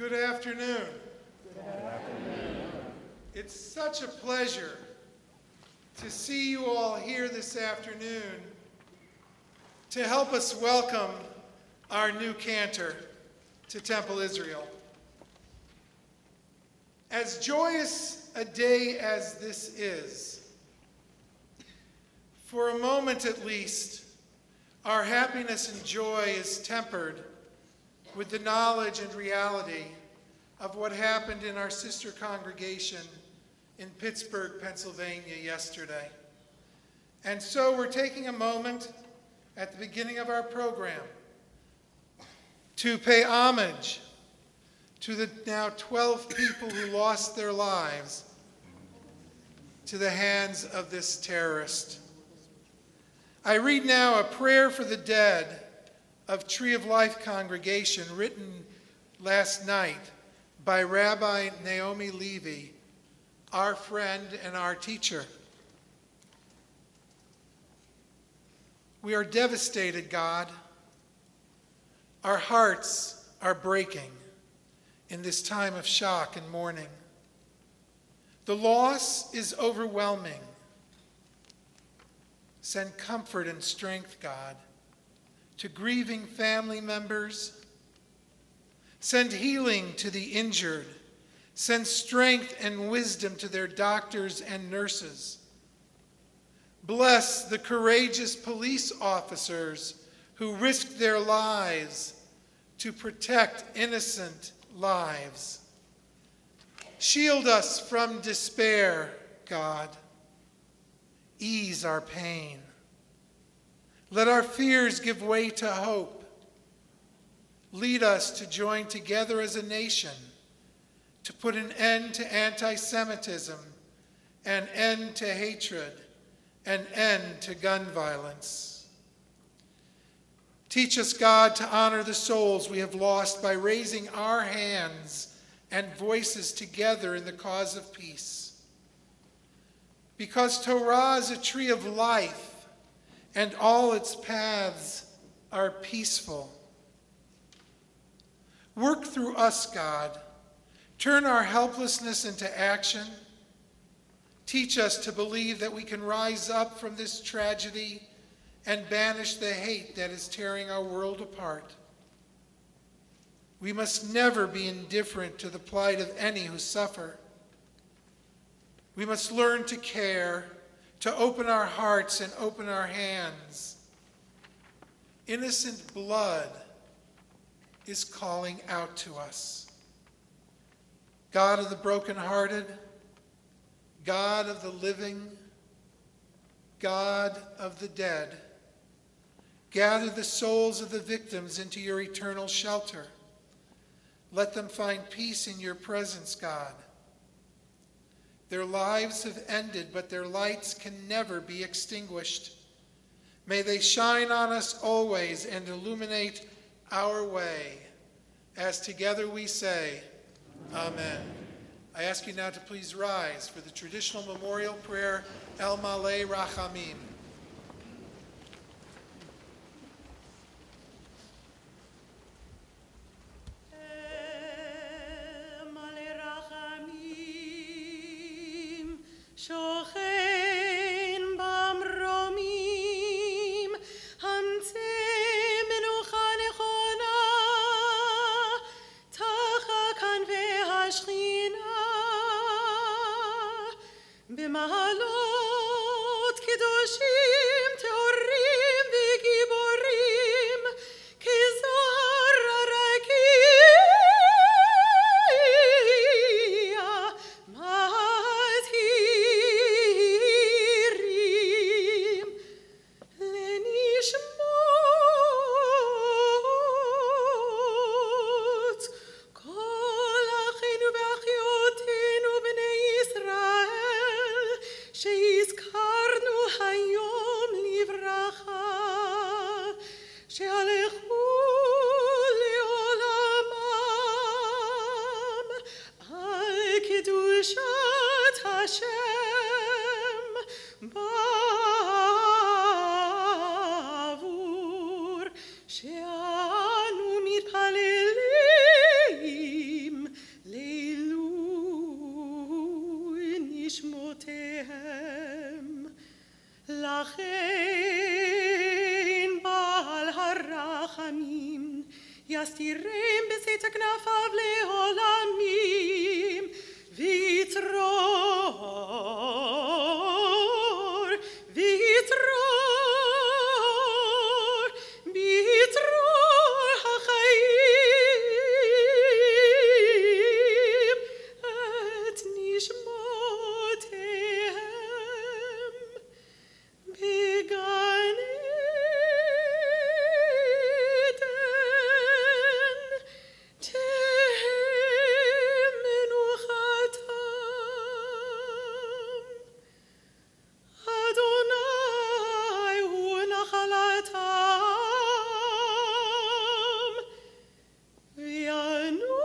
Good afternoon. Good afternoon. It's such a pleasure to see you all here this afternoon to help us welcome our new cantor to Temple Israel. As joyous a day as this is, for a moment at least, our happiness and joy is tempered with the knowledge and reality of what happened in our sister congregation in Pittsburgh, Pennsylvania yesterday. And so we're taking a moment at the beginning of our program to pay homage to the now 12 people who lost their lives to the hands of this terrorist. I read now a prayer for the dead of Tree of Life congregation written last night by Rabbi Naomi Levy, our friend and our teacher. We are devastated, God. Our hearts are breaking in this time of shock and mourning. The loss is overwhelming. Send comfort and strength, God, to grieving family members. Send healing to the injured. Send strength and wisdom to their doctors and nurses. Bless the courageous police officers who risked their lives to protect innocent lives. Shield us from despair, God. Ease our pain. Let our fears give way to hope. Lead us to join together as a nation to put an end to anti-Semitism, an end to hatred, an end to gun violence. Teach us, God, to honor the souls we have lost by raising our hands and voices together in the cause of peace. Because Torah is a tree of life, and all its paths are peaceful. Work through us, God. Turn our helplessness into action. Teach us to believe that we can rise up from this tragedy and banish the hate that is tearing our world apart. We must never be indifferent to the plight of any who suffer. We must learn to care, to open our hearts and open our hands. Innocent blood is calling out to us. God of the brokenhearted, God of the living, God of the dead, gather the souls of the victims into your eternal shelter. Let them find peace in your presence, God. Their lives have ended, but their lights can never be extinguished. May they shine on us always and illuminate our way. As together we say, Amen. I ask you now to please rise for the traditional memorial prayer, El Malei Rachamim. שוכן במרומים, המצא מנוחה נכונה, תחת כנפי השכינה, במעלות קדושים, טהורים וגיבורים, כזוהר הרקיע, מזהירים לנשמות כל אחינו ואחיותינו בני ישראל, נשמותיהם. לכן בעל הרחמים יסתירם בשאת כנפיו לעולמים, ויצרור, ויצרור, ביצרור החיים את נשמותיהם בגן עדן תהא מנוחתם. אדוני הוא נחלתם וינוחו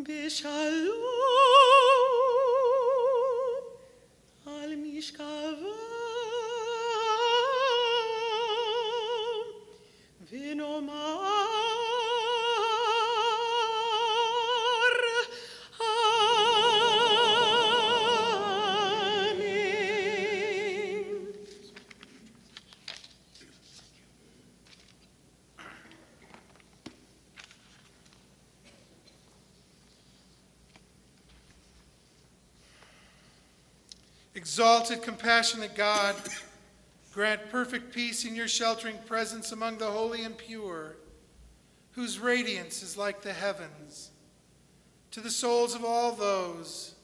בשלום על משכבם ונאמר אמן. Exalted, compassionate God, grant perfect peace in your sheltering presence among the holy and pure, whose radiance is like the heavens. To the souls of all those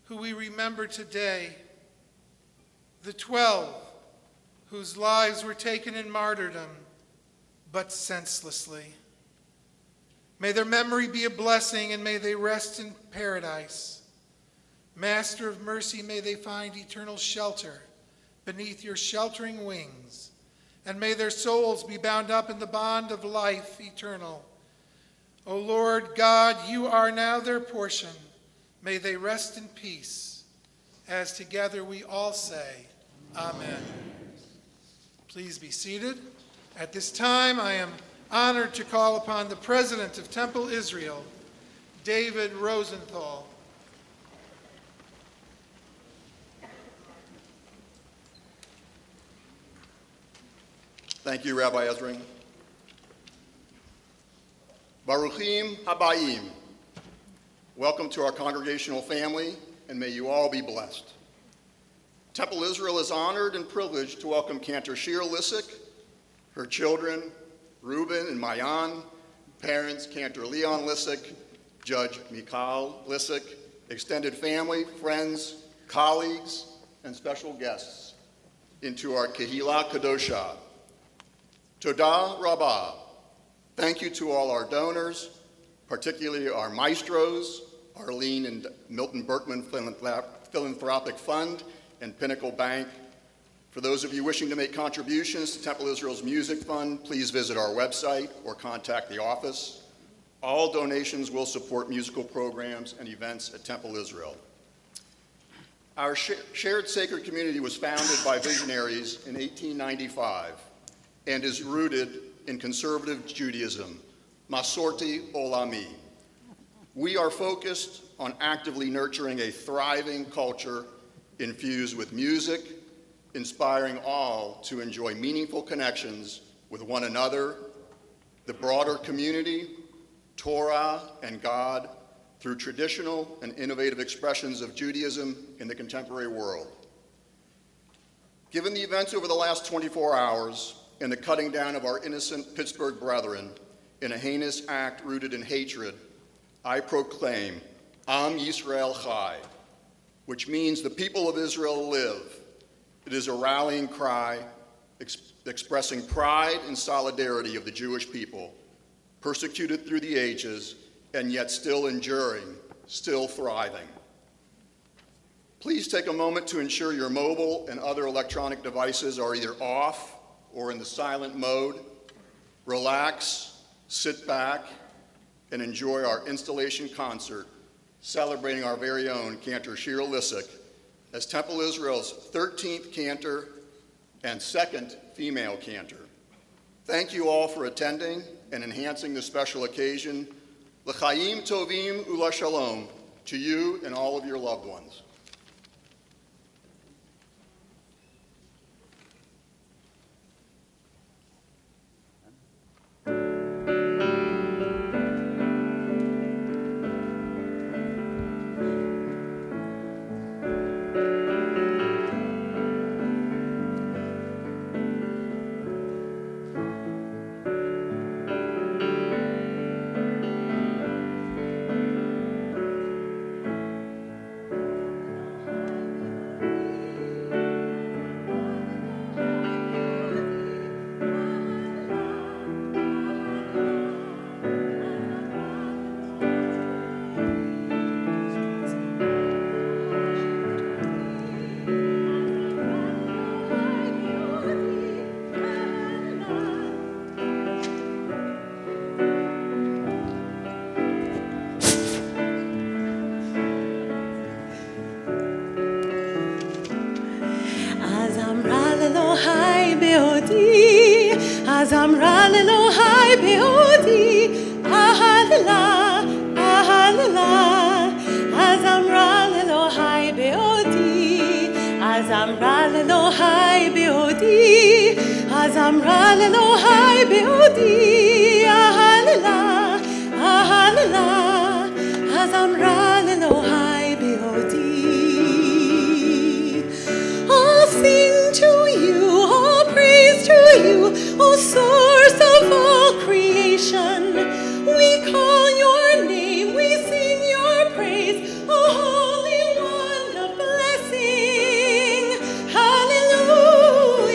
who we remember today, the 12 whose lives were taken in martyrdom, but senselessly. May their memory be a blessing, and may they rest in paradise. Master of mercy, may they find eternal shelter beneath your sheltering wings, and may their souls be bound up in the bond of life eternal. O Lord God, you are now their portion. May they rest in peace, as together we all say, Amen. Please be seated. At this time, I am honored to call upon the President of Temple Israel, David Rosenthal. Thank you, Rabbi Ezring. Baruchim Habayim. Welcome to our congregational family, and may you all be blessed. Temple Israel is honored and privileged to welcome Cantor Shira Lissek, her children, Reuben and Mayan, parents Cantor Leon Lissek, Judge Mikhail Lissek, extended family, friends, colleagues, and special guests into our Kehillah Kadosha. Toda Rabbah. Thank you to all our donors, particularly our maestros, Arlene and Milton Berkman Philanthropic Fund and Pinnacle Bank. For those of you wishing to make contributions to Temple Israel's Music Fund, please visit our website or contact the office. All donations will support musical programs and events at Temple Israel. Our shared sacred community was founded by visionaries in 1895 and is rooted in conservative Judaism, Masorti Olami. We are focused on actively nurturing a thriving culture infused with music, inspiring all to enjoy meaningful connections with one another, the broader community, Torah, and God through traditional and innovative expressions of Judaism in the contemporary world. Given the events over the last 24 hours and the cutting down of our innocent Pittsburgh brethren in a heinous act rooted in hatred, I proclaim Am Yisrael Chai, which means the people of Israel live. It is a rallying cry expressing pride and solidarity of the Jewish people, persecuted through the ages and yet still enduring, still thriving. Please take a moment to ensure your mobile and other electronic devices are either off or in the silent mode. Relax, sit back, and enjoy our installation concert celebrating our very own Cantor Shira Lissek as Temple Israel's 13th cantor and second female cantor. Thank you all for attending and enhancing this special occasion L'chaim tovim ula shalom, to you and all of your loved ones. אז אמרה לאלוהי בעודי, אהללה, אהללה. אז אמרה לאלוהי בעודי, אז אמרה לאלוהי בעודי, אז אמרה לאלוהי בעודי, אהללה, אהללה. אז אמרה לאלוהי בעודי. I'll sing to you, all praise to you, O source of all creation. We call your name, we sing your praise, O Holy One of blessing. Hallelujah,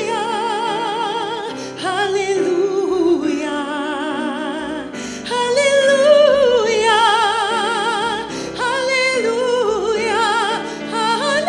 hallelujah, hallelujah, hallelujah, hallelujah.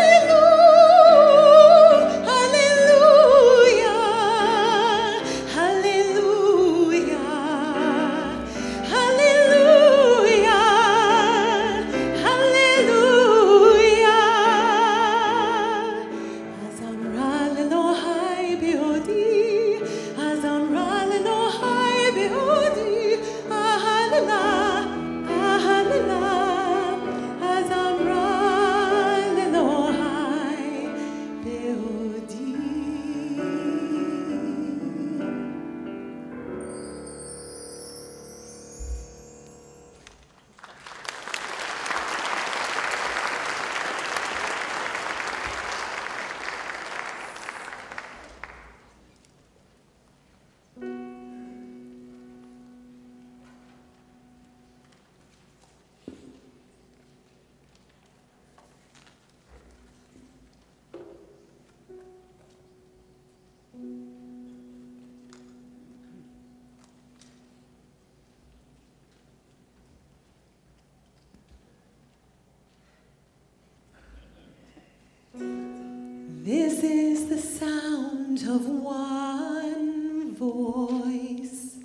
This is the sound of one voice,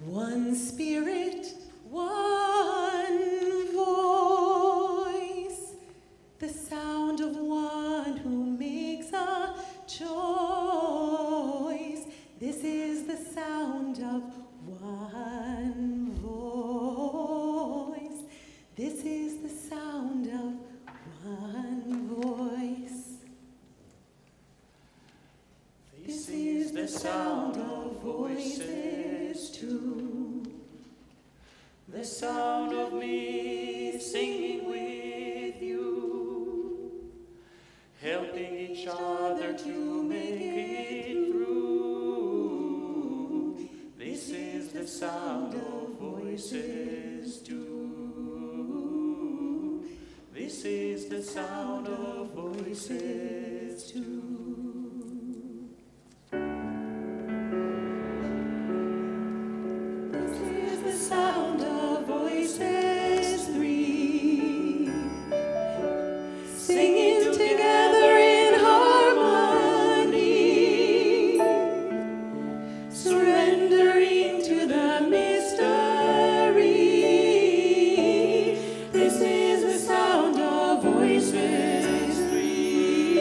one spirit, one voice, the sound of one who makes a choice. This is the sound of one voice. This is the sound of one voice. This is the sound of voices too. The sound of me singing with you, helping each other to make it through. This is the sound of voices too. This is the sound of voices too. This is the sound of voices three, singing together in harmony, surrendering to the mystery. This is the sound of voices three.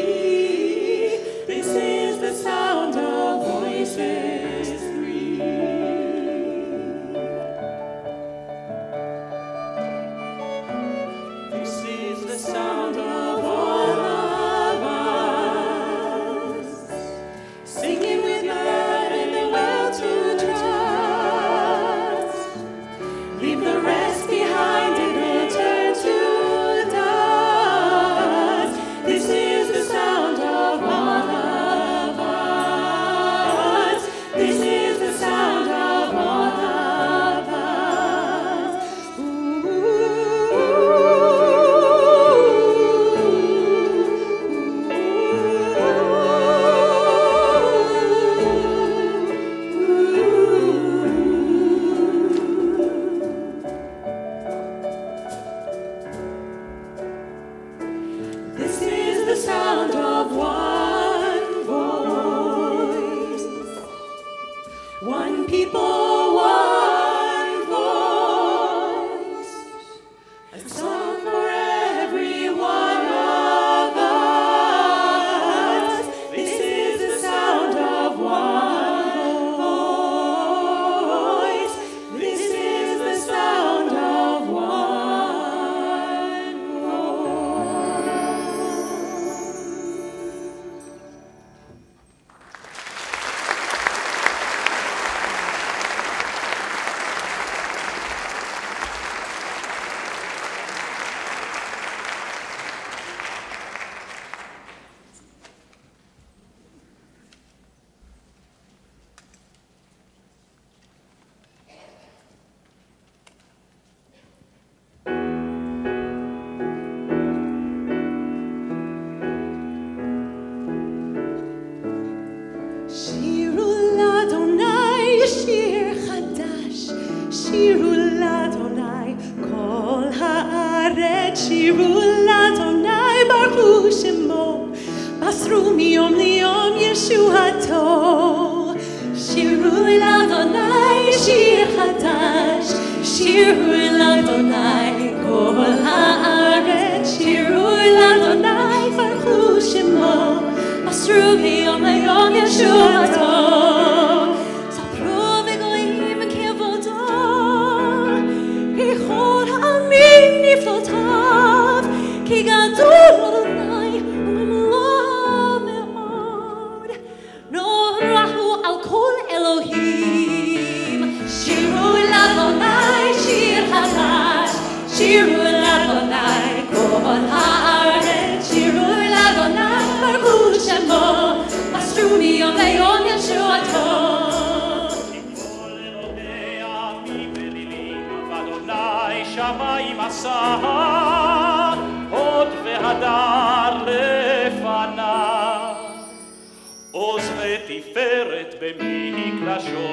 haaretz, shiru l'Adonai, baruch shemo, basru miyom liyom Yeshuato. Shiru l'Adonai, shir chadash, shiru l'Adonai, kol haaretz, shiru l'Adonai, baruch shemo, basru miyom liyom Yeshuato. Sapru v'goyim kevodo, kechol ha'amim niflotav, ki gadol Adonai u'mimlo me'od. Norahu al kol Elohim, shiru l'Adonai, shir chadash, shiru l'Adonai, kol haaretz, shiru l'Adonai, baruch shemo, basru miyom le'yom Yeshuato. שמיים עשה, הוד והדר לפניו, עוז ותפארת במקדשו.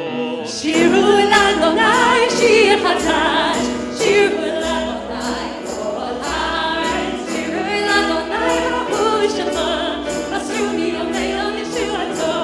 שירו לאדוני שיר חדש, שירו לאדוני כל הארץ, שירו לאדוני ברכו שמו, מסרו מיום ליום ישועתו.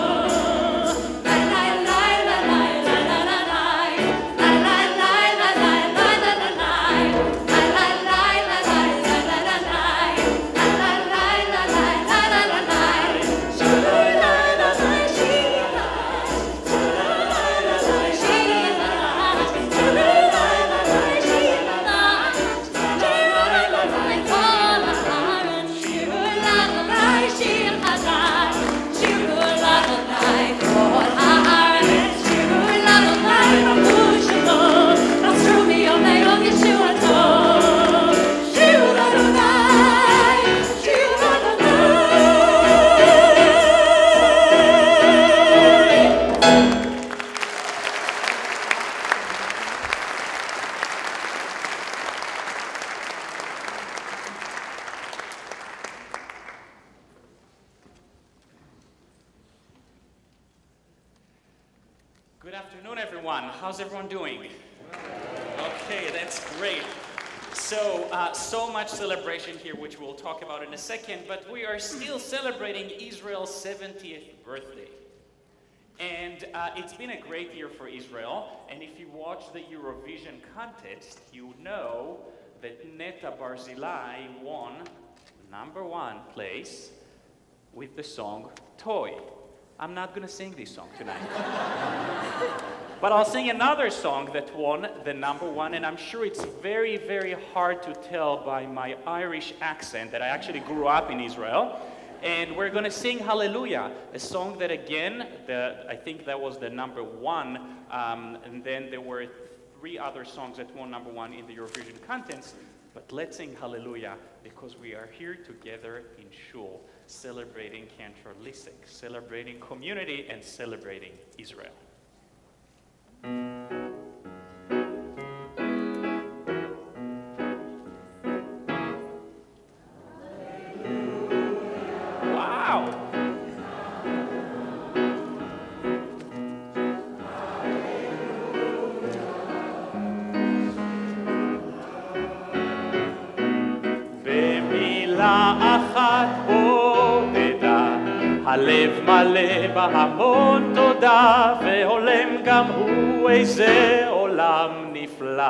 Good afternoon, everyone. How's everyone doing? Okay, that's great. So much celebration here, which we'll talk about in a second, but we are still celebrating Israel's 70th birthday. And it's been a great year for Israel, and if you watch the Eurovision contest, you know that Netta Barzilai won #1 place with the song Toy. I'm not going to sing this song tonight. But I'll sing another song that won the #1, and I'm sure it's very, very hard to tell by my Irish accent that I actually grew up in Israel. And we're going to sing Hallelujah, a song that, again, I think that was the #1, and then there were 3 other songs that won #1 in the Eurovision contest. But let's sing Hallelujah because we are here together in Shul, celebrating Cantor Lissek, celebrating community and celebrating Israel. Wow! במילה אחת בודדה, הלב מלא בהמון תודה, והולם גם הוא איזה עולם נפלא.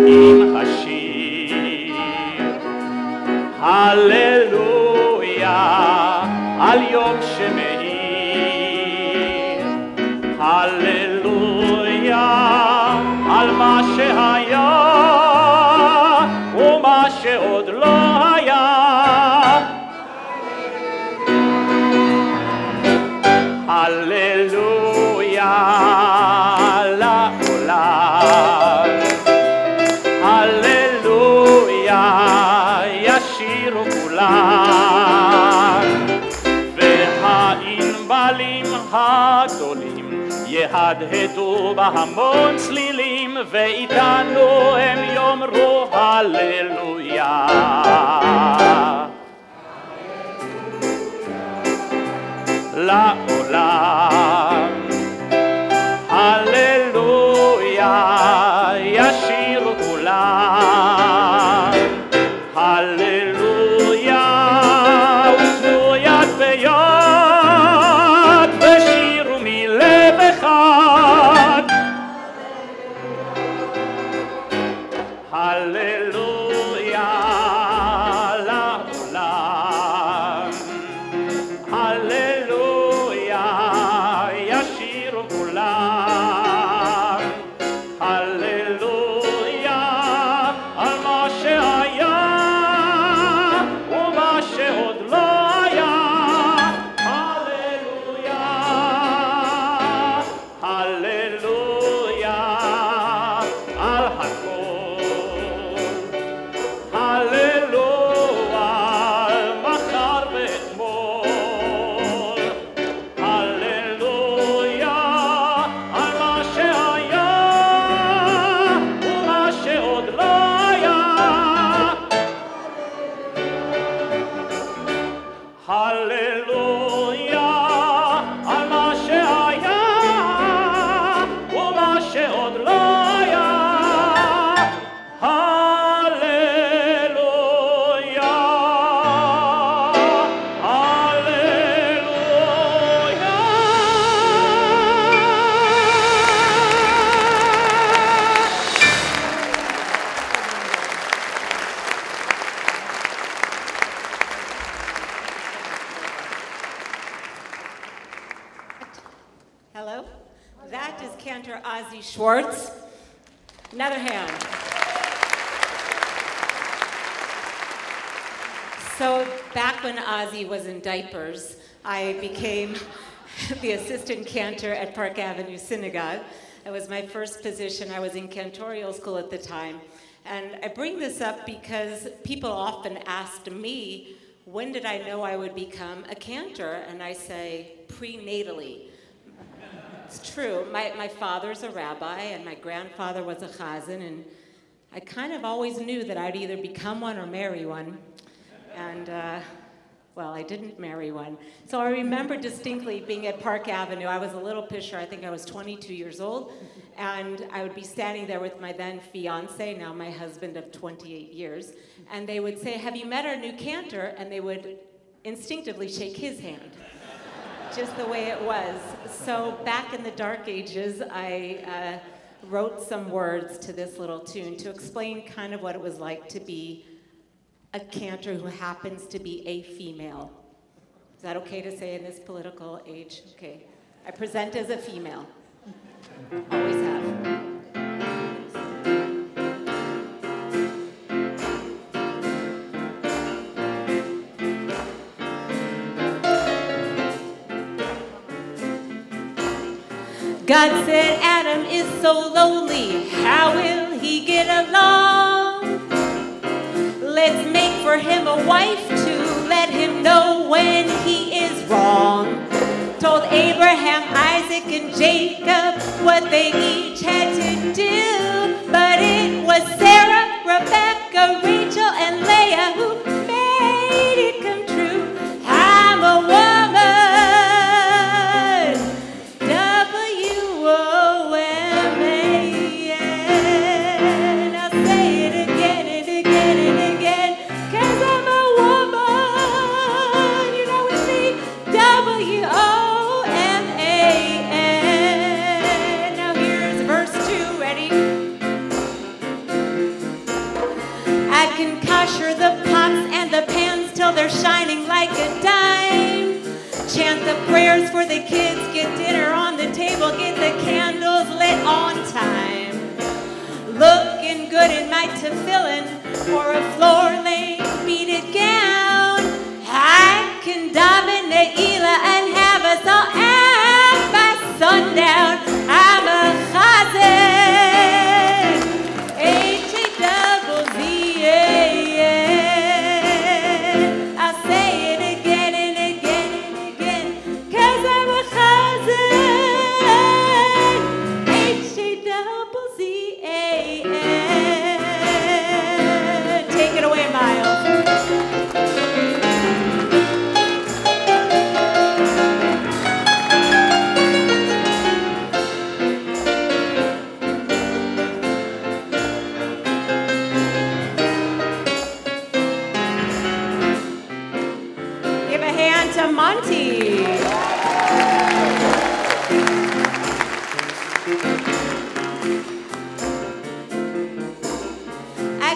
עם השיר הללויה על יום שמאיר, הללויה על מה שהיה ומה שעוד לא היה. הללויה לעולם, הללויה ישירו כולם, והענבלים הגדולים יהדהדו בהמון צלילים, ואיתנו הם יאמרו הללויה. לעולם, הללויה ישירו כולם. הללויה, ותנו יד ביד, ושירו מלב אחד. הללויה לעולם. הללויה, ישירו כולם. הללויה על מה שהיה ומה שעוד לא היה. הללויה, הללויה על הכל. הללויה על מחר ואתמול. הללויה על מה שהיה ומה שעוד לא היה. הללויה על מה שהיה ומה שעוד לא היה. הללויה, Hello. That is Cantor Schwartz. Another hand. So back when Ozzy was in diapers, I became the assistant cantor at Park Avenue Synagogue. It was my first position. I was in cantorial school at the time. And I bring this up because people often asked me, when did I know I would become a cantor? And I say, prenatally. It's true. My father's a rabbi, and my grandfather was a chazan, and I kind of always knew that I'd either become one or marry one. And, well, I didn't marry one. So I remember distinctly being at Park Avenue. I was a little pisher. I think I was 22 years old. And I would be standing there with my then fiance, now my husband of 28 years. And they would say, "Have you met our new cantor?" And they would instinctively shake his hand. Just the way it was. So back in the dark ages, I wrote some words to this little tune to explain kind of what it was like to be a cantor who happens to be a female. Is that okay to say in this political age? Okay. I present as a female. Always have. God said Adam is so lonely, how will he get along? Let's make for him a wife to let him know when he is wrong. Told Abraham, Isaac, and Jacob what they each had to do, but it was Sarah, Rebecca, Rachel, and Leah who made it come true. I'm a woman. The pots and the pans till they're shining like a dime. Chant the prayers for the kids, get dinner on the table, get the candles lit on time. Looking good in my tefillin or a floor-length beaded gown. I can daven ne'ilah and have us all out by sundown. I'm a chazan, H-A-double-Z-A-N. Take it away, Mom. I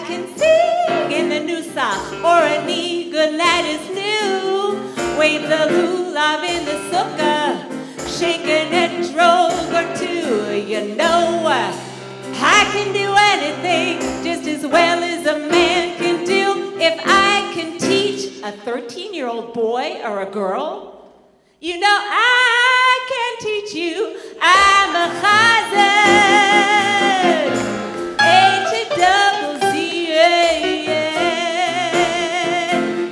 can sing in the new song or a knee, good night is new. Wave the lulav in the sukkah, shaking a drog or two. You know I can do anything just as well as a man can do. If I can teach a 13-year-old boy or a girl, you know I can teach you. I'm a chazan, H-double-Z-A-N.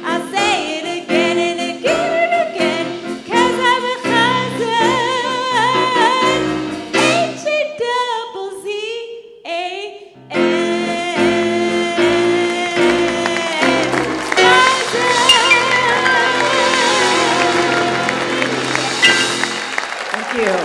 I'll say it again and again and again, 'cause I'm a chazan, H-double-Z-A-N. Thank you.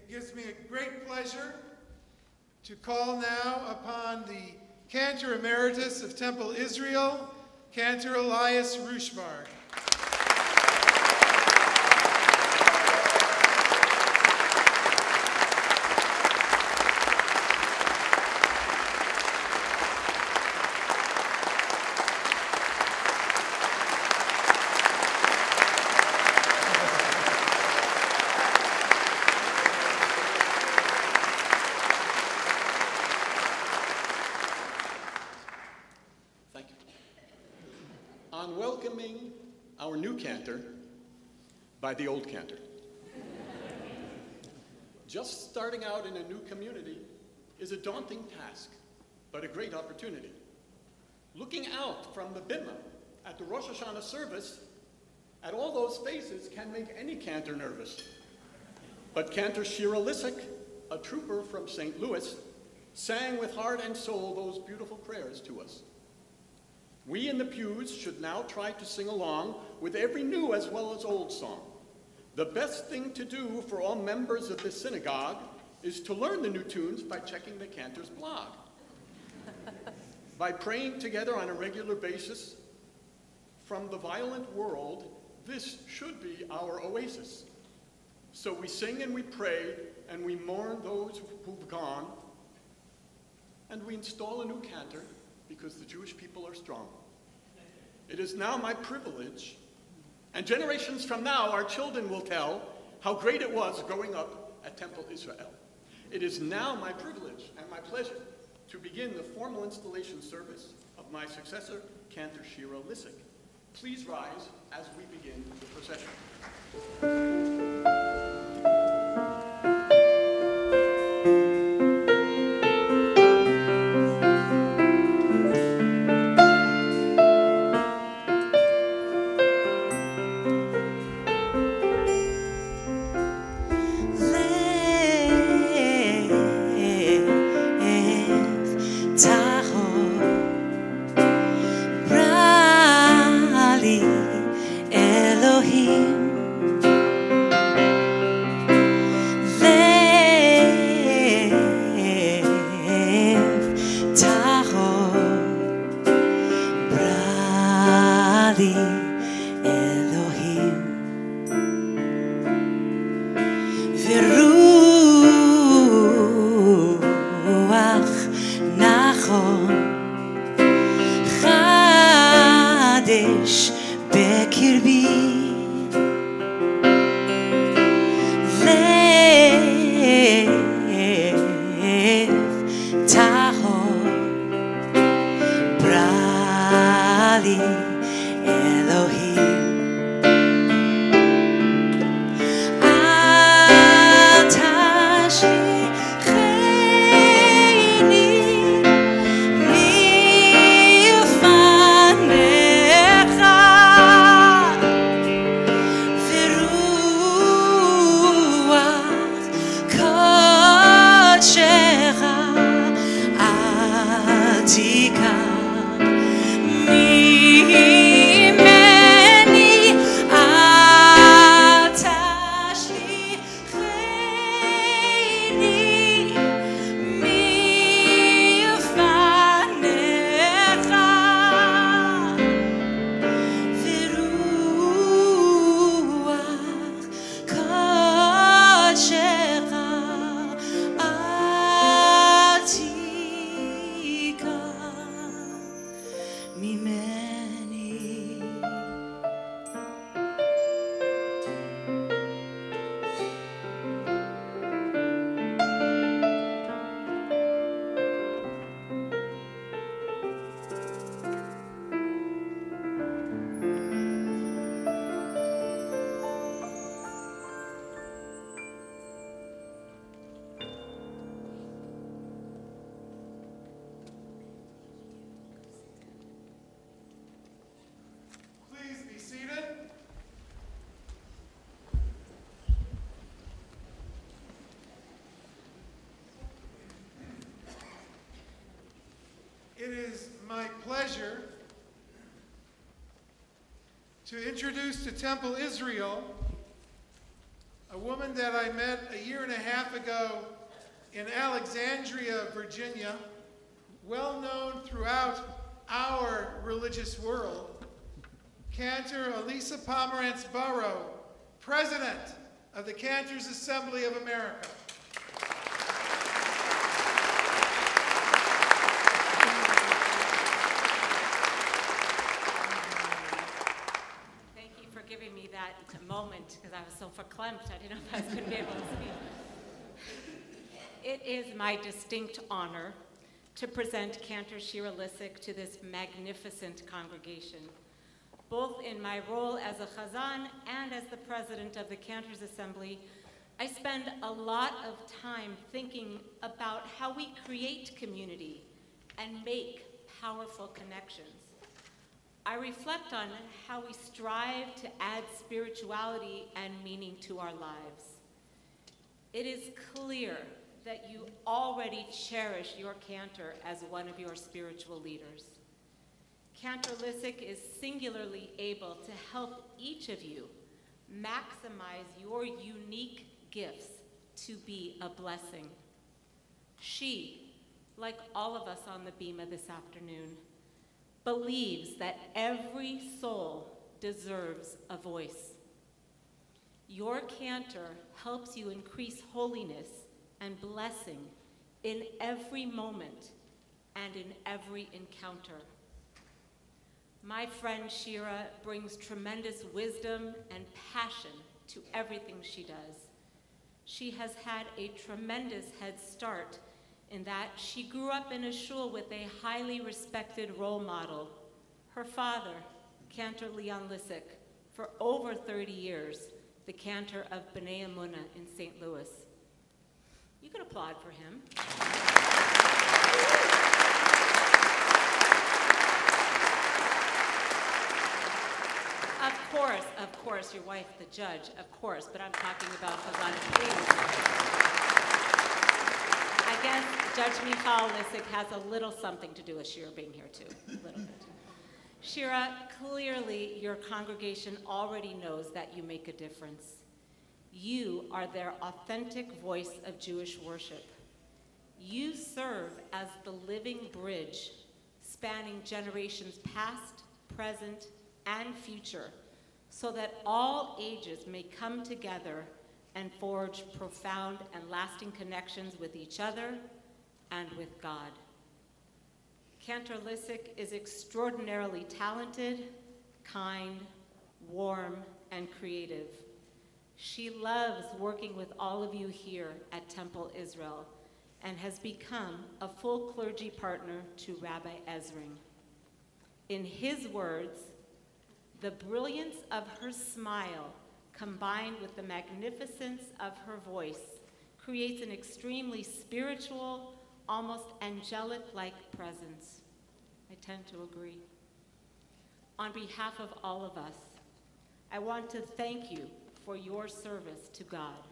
It gives me a great pleasure to call now upon the Cantor Emeritus of Temple Israel, Cantor Elias Rushvar. On welcoming our new cantor by the old cantor. Just starting out in a new community is a daunting task, but a great opportunity. Looking out from the bimah at the Rosh Hashanah service at all those faces can make any cantor nervous. But Cantor Shira Lissek, a trooper from St. Louis, sang with heart and soul those beautiful prayers to us. We in the pews should now try to sing along with every new as well as old song. The best thing to do for all members of this synagogue is to learn the new tunes by checking the cantor's blog. By praying together on a regular basis, from the violent world, this should be our oasis. So we sing and we pray and we mourn those who've gone, and we install a new cantor because the Jewish people are strong. It is now my privilege, and generations from now our children will tell how great it was growing up at Temple Israel. It is now my privilege and my pleasure to begin the formal installation service of my successor, Cantor Shira Lissek. Please rise as we begin the procession. It is my pleasure to introduce to Temple Israel a woman that I met a year and a half ago in Alexandria, Virginia, well known throughout our religious world, Cantor Elisa Pomerantz Burrow, President of the Cantors Assembly of America. Thank you for giving me that moment, because I was so verklempt, I didn't know if I was going to be able to speak. It is my distinct honor to present Cantor Shira Lissek to this magnificent congregation, both in my role as a chazan and as the president of the Cantors Assembly. I spend a lot of time thinking about how we create community and make powerful connections. I reflect on how we strive to add spirituality and meaning to our lives. It is clear that you already cherish your Cantor as one of your spiritual leaders. Cantor Lissek is singularly able to help each of you maximize your unique gifts to be a blessing. She, like all of us on the bima this afternoon, believes that every soul deserves a voice. Your Cantor helps you increase holiness and blessing in every moment and in every encounter. My friend Shira brings tremendous wisdom and passion to everything she does. She has had a tremendous head start in that she grew up in a shul with a highly respected role model, her father, Cantor Leon Lissek, for over 30 years, the Cantor of B'nai Emunah in St. Louis. You can applaud for him. Of course, your wife, the judge, of course, but I'm talking about Chazan Please. I guess Judge Michal Lissek has a little something to do with Shira being here too, a little bit. Shira, clearly your congregation already knows that you make a difference. You are their authentic voice of Jewish worship. You serve as the living bridge spanning generations past, present, and future, so that all ages may come together and forge profound and lasting connections with each other and with God. Cantor Lissek is extraordinarily talented, kind, warm, and creative. She loves working with all of you here at Temple Israel and has become a full clergy partner to Rabbi Ezring. In his words, the brilliance of her smile combined with the magnificence of her voice creates an extremely spiritual, almost angelic-like presence. I tend to agree. On behalf of all of us, I want to thank you for your service to God,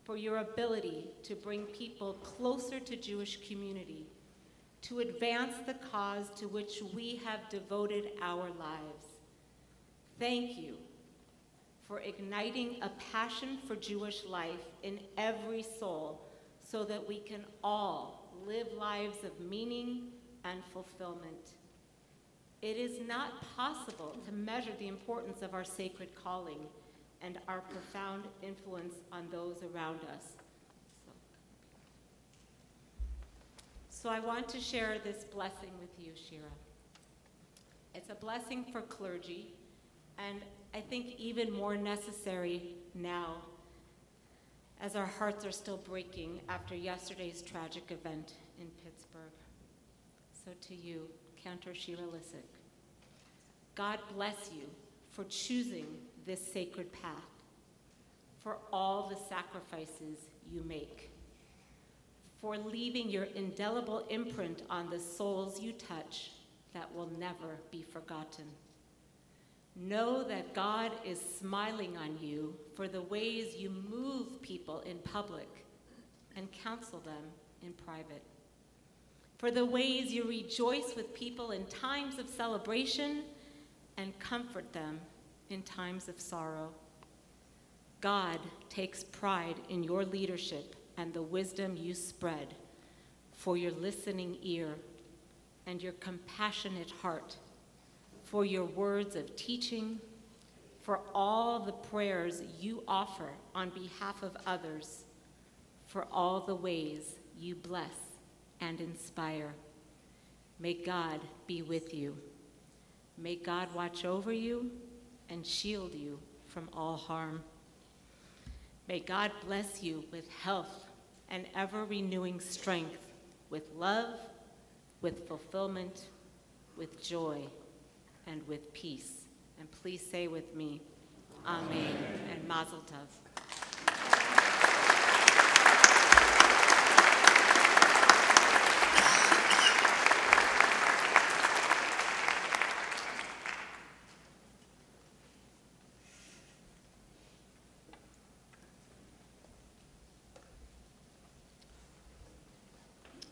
for your ability to bring people closer to Jewish community, to advance the cause to which we have devoted our lives. Thank you for igniting a passion for Jewish life in every soul so that we can all live lives of meaning and fulfillment. It is not possible to measure the importance of our sacred calling and our profound influence on those around us. So I want to share this blessing with you, Shira. It's a blessing for clergy, and I think even more necessary now, as our hearts are still breaking after yesterday's tragic event in Pittsburgh. So to you, Cantor Shira Lissek, God bless you for choosing this sacred path, for all the sacrifices you make, for leaving your indelible imprint on the souls you touch that will never be forgotten. Know that God is smiling on you for the ways you move people in public and counsel them in private, for the ways you rejoice with people in times of celebration and comfort them in times of sorrow. God takes pride in your leadership and the wisdom you spread, for your listening ear and your compassionate heart, for your words of teaching, for all the prayers you offer on behalf of others, for all the ways you bless and inspire. May God be with you. May God watch over you and shield you from all harm. May God bless you with health and ever-renewing strength, with love, with fulfillment, with joy, and with peace. And please say with me, Amen and Mazel Tov.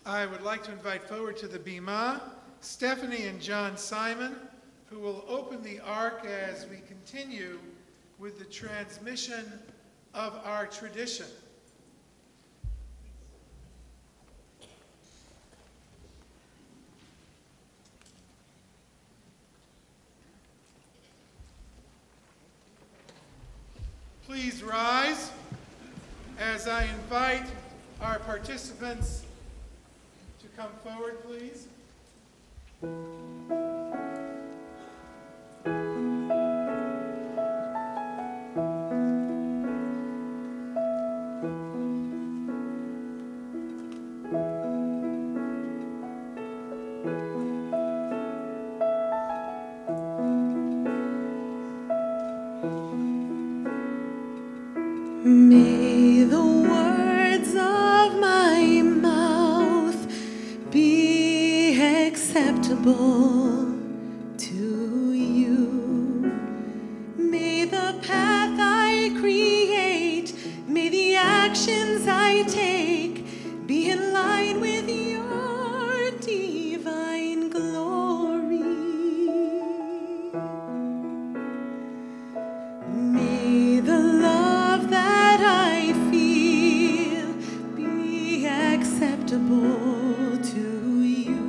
I would like to invite forward to the Bima Stephanie and John Simon, who will open the ark as we continue with the transmission of our tradition. Please rise as I invite our participants to come forward, please. May the words of my mouth be acceptable to you. May the path I create, may the actions I take be in line with your divine glory. May the love that I feel be acceptable to you.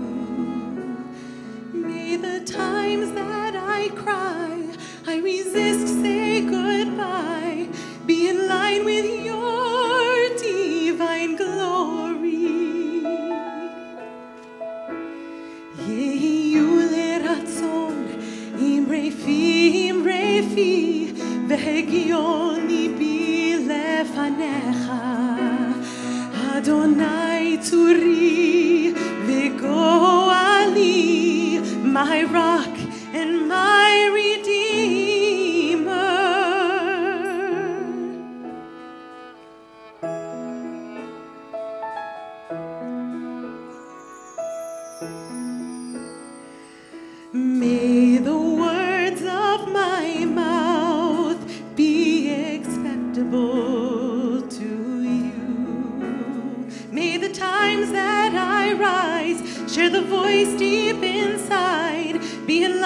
May the times that I cry, I resist, say goodbye, be in line with your divine glory. Yehiyu leratzon, imre fi, והגיון ליבי לפניך, אדוני צורי וגואלי, my rock and my redeemer. May the words of my mouth be acceptable to you. May the times that I rise, share the voice deep inside, be in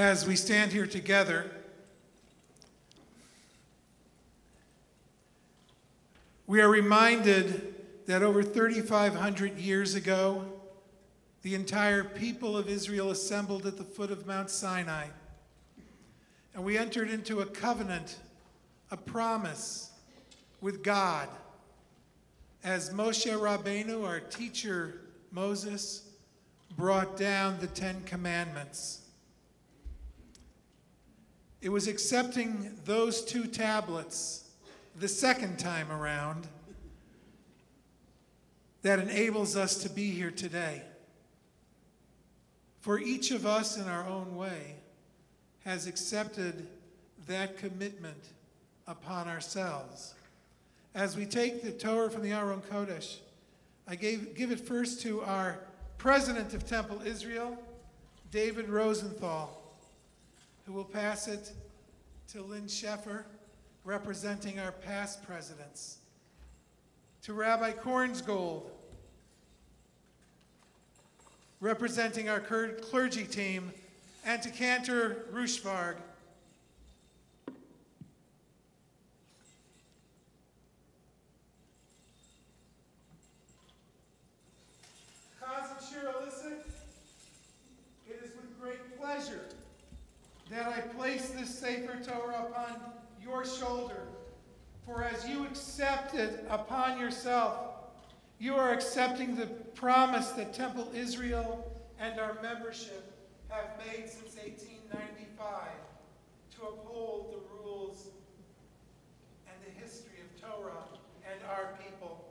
as we stand here together, we are reminded that over 3,500 years ago, the entire people of Israel assembled at the foot of Mount Sinai. And we entered into a covenant, a promise with God, as Moshe Rabbeinu, our teacher Moses, brought down the 10 Commandments. It was accepting those 2 tablets the second time around that enables us to be here today. For each of us in our own way has accepted that commitment upon ourselves. As we take the Torah from the Aron Kodesh, I give it first to our president of Temple Israel, David Rosenthal, who will pass it to Lynn Sheffer, representing our past presidents, to Rabbi Kornsgold, representing our clergy team, and to Cantor Rushvarg. Cantor Shira Lissek, it is with great pleasure that I place this Sefer Torah upon your shoulder. For as you accept it upon yourself, you are accepting the promise that Temple Israel and our membership have made since 1895 to uphold the rules and the history of Torah and our people.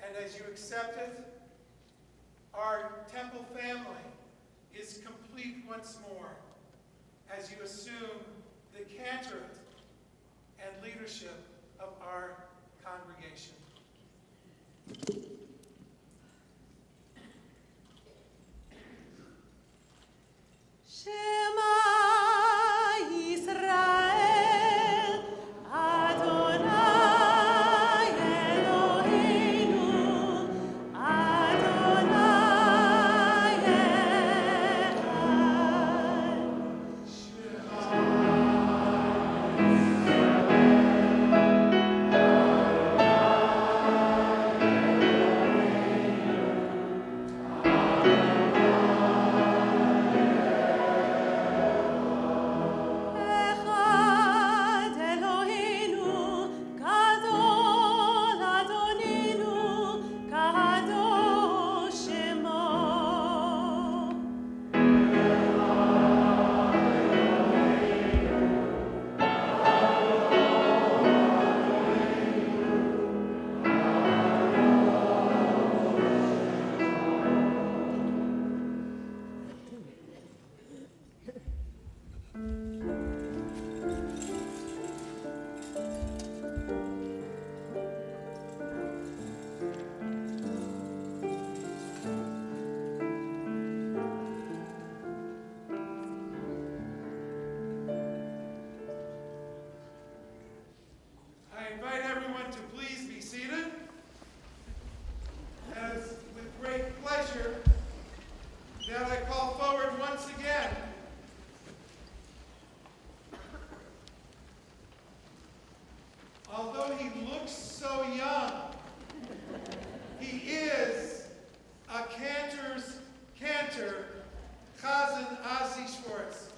And as you accept it, our Temple family is complete once more as you assume the cantorate and leadership of our congregation. Shema Yisrael, Adonai Eloheinu, Adonai Echad. Echad Eloheinu, Gadol Adonenu, Kadosh Shemo. I invite everyone to please be seated. And it's with great pleasure that I call forward once again although he looks so young, he is a cantor's cantor, Chazan Asi Schwartz.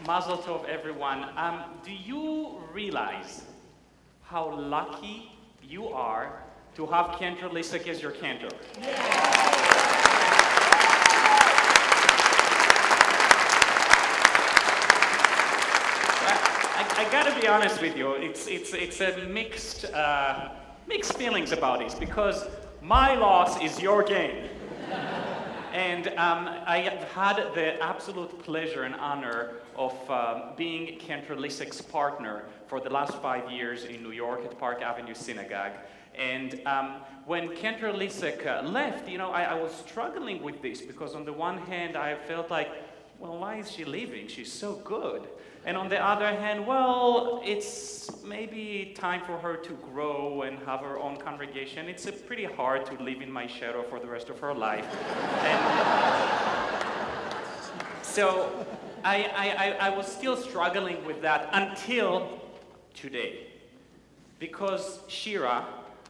Mazel tov, everyone. Do you realize how lucky you are to have Cantor Lissek as your cantor? I gotta be honest with you. It's a mixed feelings about this because my loss is your gain. And I have had the absolute pleasure and honor of being Cantor Lissek's partner for the last 5 years in New York at Park Avenue Synagogue. And when Cantor Lissek left, you know, I was struggling with this because on the one hand, I felt like well, why is she leaving? She's so good. And on the other hand, well, it's maybe time for her to grow and have her own congregation. It's pretty hard to live in my shadow for the rest of her life. And so I was still struggling with that until today. Because Shira,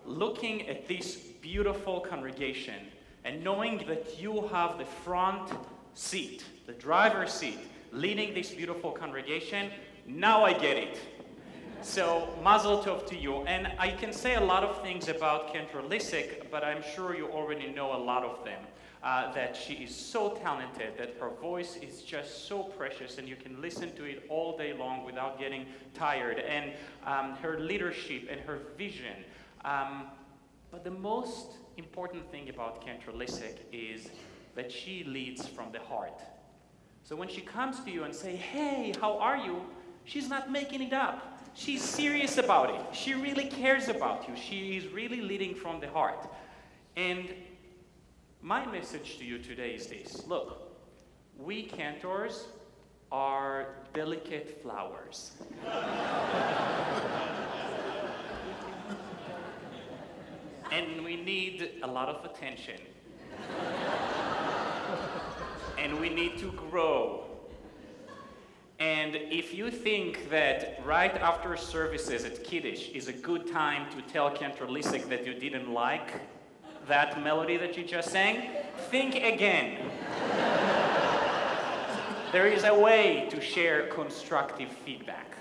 looking at this beautiful congregation and knowing that you have the front seat, the driver's seat, leading this beautiful congregation, now I get it. So, mazel tov to you. And I can say a lot of things about Cantor Lissek, but I'm sure you already know a lot of them. That she is so talented, that her voice is just so precious, and you can listen to it all day long without getting tired. And her leadership and her vision. But the most important thing about Cantor Lissek is that she leads from the heart. So when she comes to you and say, hey, how are you? She's not making it up. She's serious about it. She really cares about you. She is really leading from the heart. And my message to you today is this. Look, we cantors are delicate flowers. And we need a lot of attention. And we need to grow. And if you think that right after services at Kiddush is a good time to tell Cantor Lissek that you didn't like that melody that you just sang, think again. There is a way to share constructive feedback.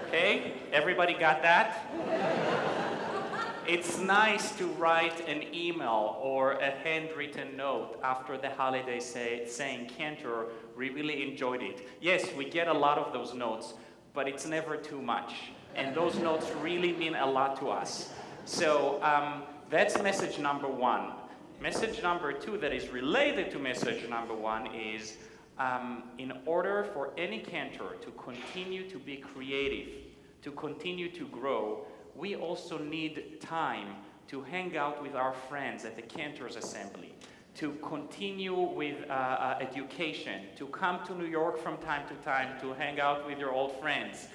Okay? Everybody got that? It's nice to write an email or a handwritten note after the holiday saying, Cantor, we really enjoyed it. Yes, we get a lot of those notes, but it's never too much. And those notes really mean a lot to us. So that's message number one. Message number two that is related to message number one is in order for any cantor to continue to be creative, to continue to grow, we also need time to hang out with our friends at the Cantors Assembly, to continue with education, to come to New York from time to time to hang out with your old friends.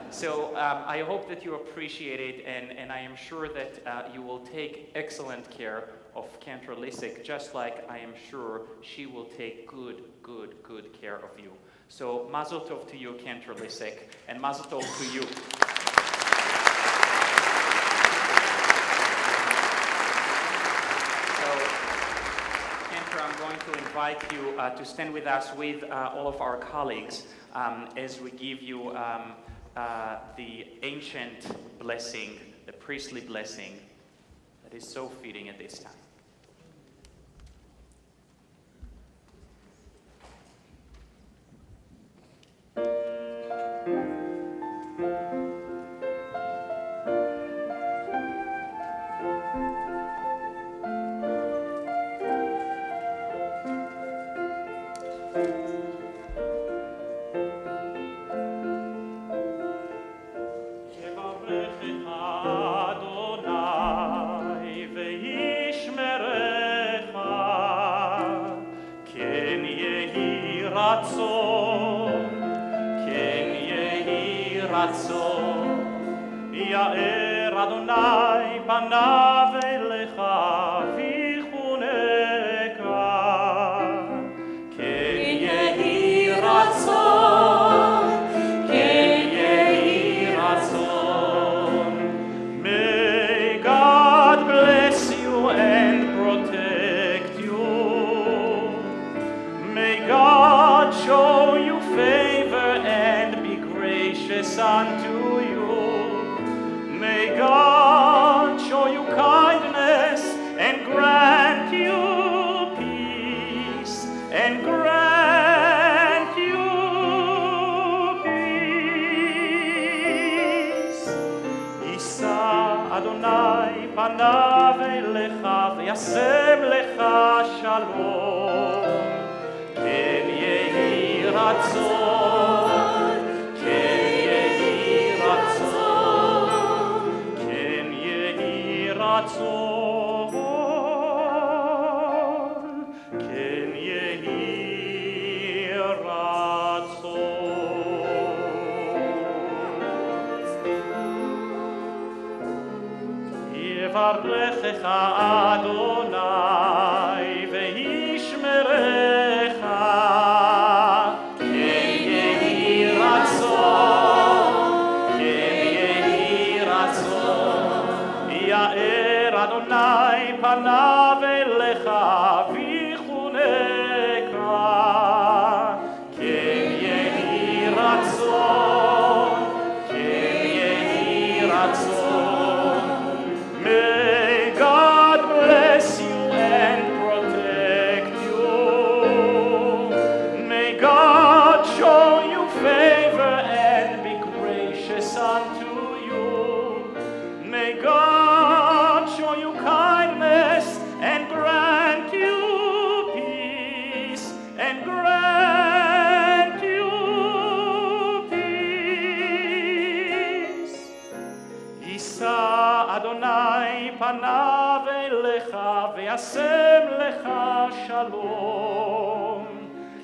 So I hope that you appreciate it, and I am sure that you will take excellent care of Cantor Lissek, just like I am sure she will take good care of you. So mazel tov to you, Cantor Lissek, and mazel tov to you. I'm going to invite you to stand with us with all of our colleagues as we give you the ancient blessing, the priestly blessing that is so fitting at this time. יאר אדוני פניו אליך ויחונקה כן יהי רצון כן יהי רצון May God bless you and protect you May God show you favor and be gracious unto you May God show you kindness and grant you peace and grant you peace. Yisa Adonai panav elecha v'yasem lecha shalom. Ken yehi ratzon, ken yehi ratzon. Ratzon, ken yehi יברכך אדוני וישמרך, כן יהי רצון, כן יהי רצון, יאר אדוני פניו אליך ויחונקה, כן יהי רצון, כן יהי רצון. May God bless you and protect you. May God show you favor and be gracious unto you. May God show you kindness and grant you peace, and grant you peace. יישא אדוני פניו אליך וישם לך שלום.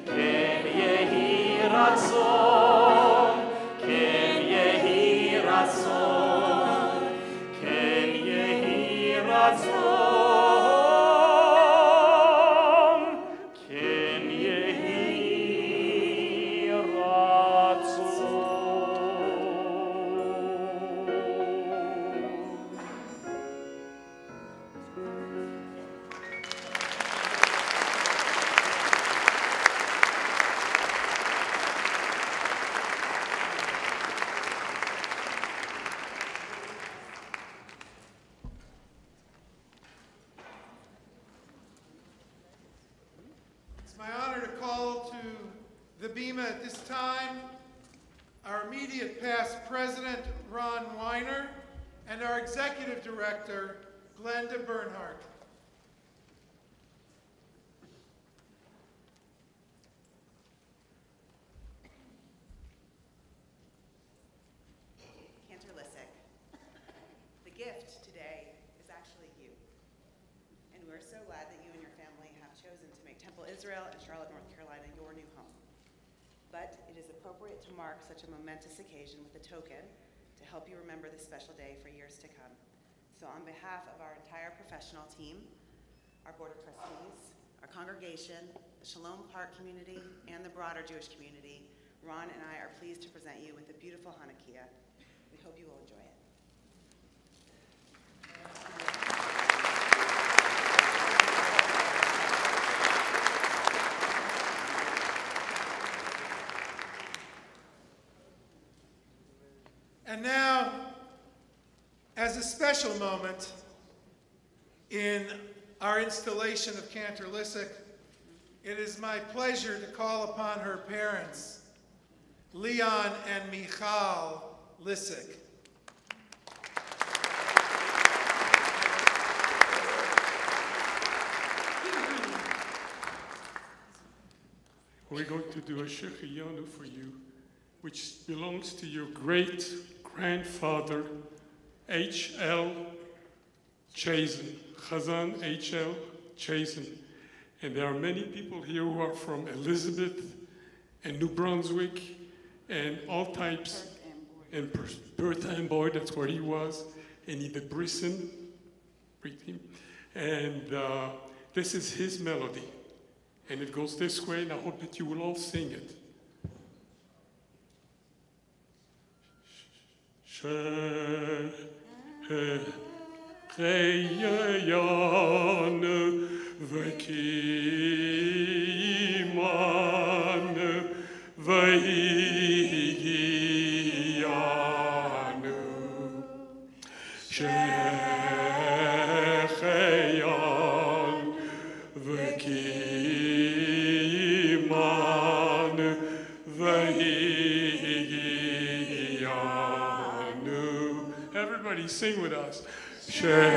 כן יהי רצון, כן יהי רצון, כן יהי רצון, כן יהי רצון. It's my honor to call to the bema at this time our immediate past president, Ron Weiner, and our executive director, Glenda Bernhardt. Cantor Lissek, the gift today is actually you. And we're so glad that you and your family have chosen to make Temple Israel and Charlotte, North Carolina your new home. But it is appropriate to mark such a momentous occasion with a token to help you remember this special day for years to come. So on behalf of our entire professional team, our Board of Trustees, our congregation, the Shalom Park community, and the broader Jewish community, Ron and I are pleased to present you with a beautiful Hanukkah. We hope you will enjoy it. And now, as a special moment in our installation of Cantor Lissek, it is my pleasure to call upon her parents, Leon and Michal Lissek. We're going to do a Shechiyanu for you, which belongs to your great-grandfather, H.L. Chazen, Chazan H.L. Chazen. And there are many people here who are from Elizabeth and New Brunswick and all types, and Perth Amboy, that's where he was, and even Brisson, and this is his melody. And it goes this way, and I hope that you will all sing it. Everybody sing with us. Shecheyan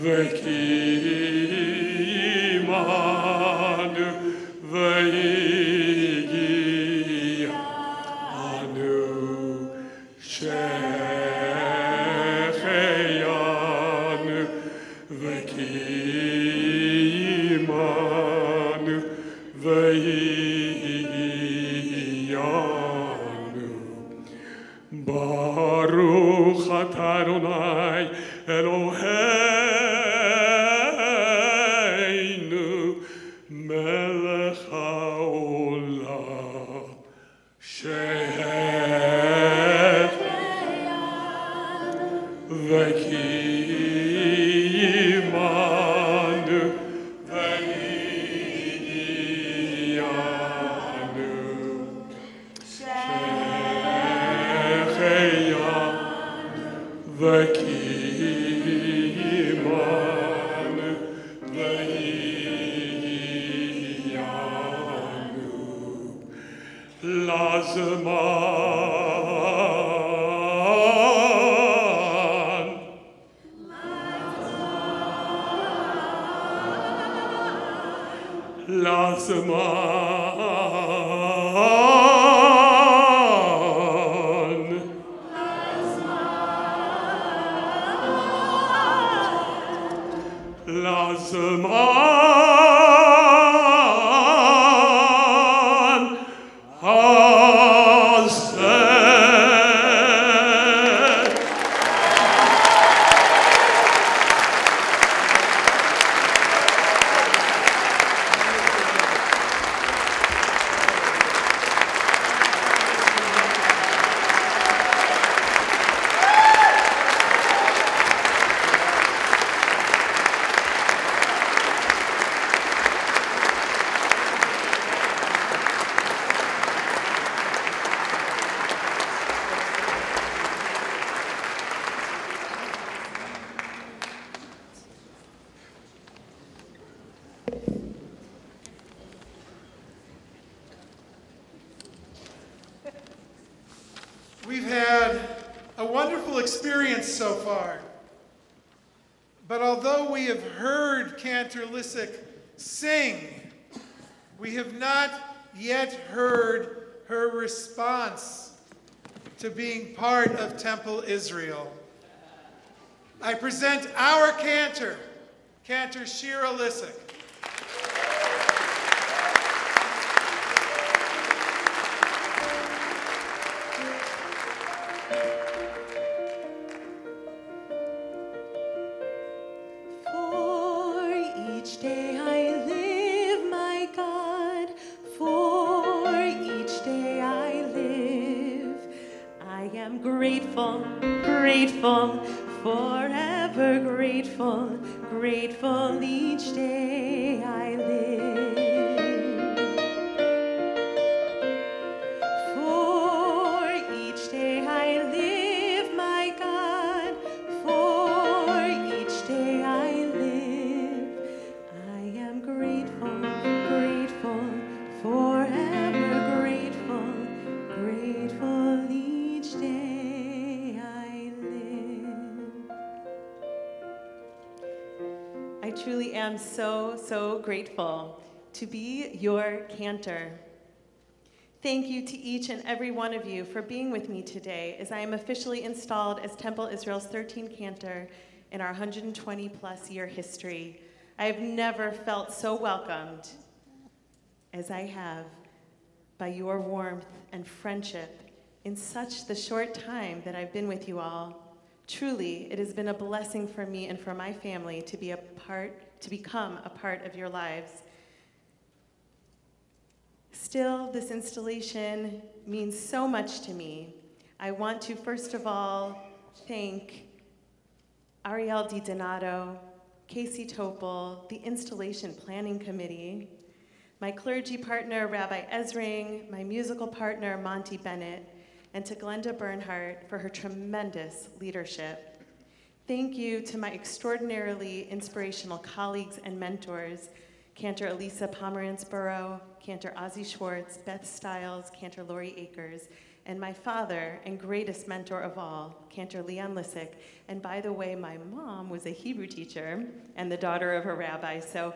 v'kiman v'yigianu. Shecheyan v'kiman v'yigianu. Baruch אתה אדוני אלוהינו מלך העולם שהחיינו וקיימנו והגיענו שהחיינו וקיימנו והגיענו לזמן הזה. We've had a wonderful experience so far. But although we have heard Cantor Lissek sing, we have not yet heard her response to being part of Temple Israel. I present our cantor, Cantor Shira Lissek. For each day I live, my God, for each day I live, I am grateful, grateful, forever grateful, grateful each day I live. For each day I live, my God, for each day I live, I am grateful, grateful, forever grateful, grateful each day I live. I truly am so grateful to be your cantor. Thank you to each and every one of you for being with me today as I am officially installed as Temple Israel's 13th cantor in our 120-plus year history. I have never felt so welcomed as I have by your warmth and friendship in such the short time that I've been with you all. Truly, it has been a blessing for me and for my family to become a part of your lives. Still, this installation means so much to me. I want to first of all thank Ariel Di Donato, Casey Topol, the Installation Planning Committee, my clergy partner, Rabbi Ezring, my musical partner, Monty Bennett, and to Glenda Bernhardt for her tremendous leadership. Thank you to my extraordinarily inspirational colleagues and mentors, Cantor Elisa Pomeranz-Burrow, Cantor Ozzie Schwartz, Beth Stiles, Cantor Lori Akers, and my father and greatest mentor of all, Cantor Leon Lissek. And by the way, my mom was a Hebrew teacher and the daughter of a rabbi, so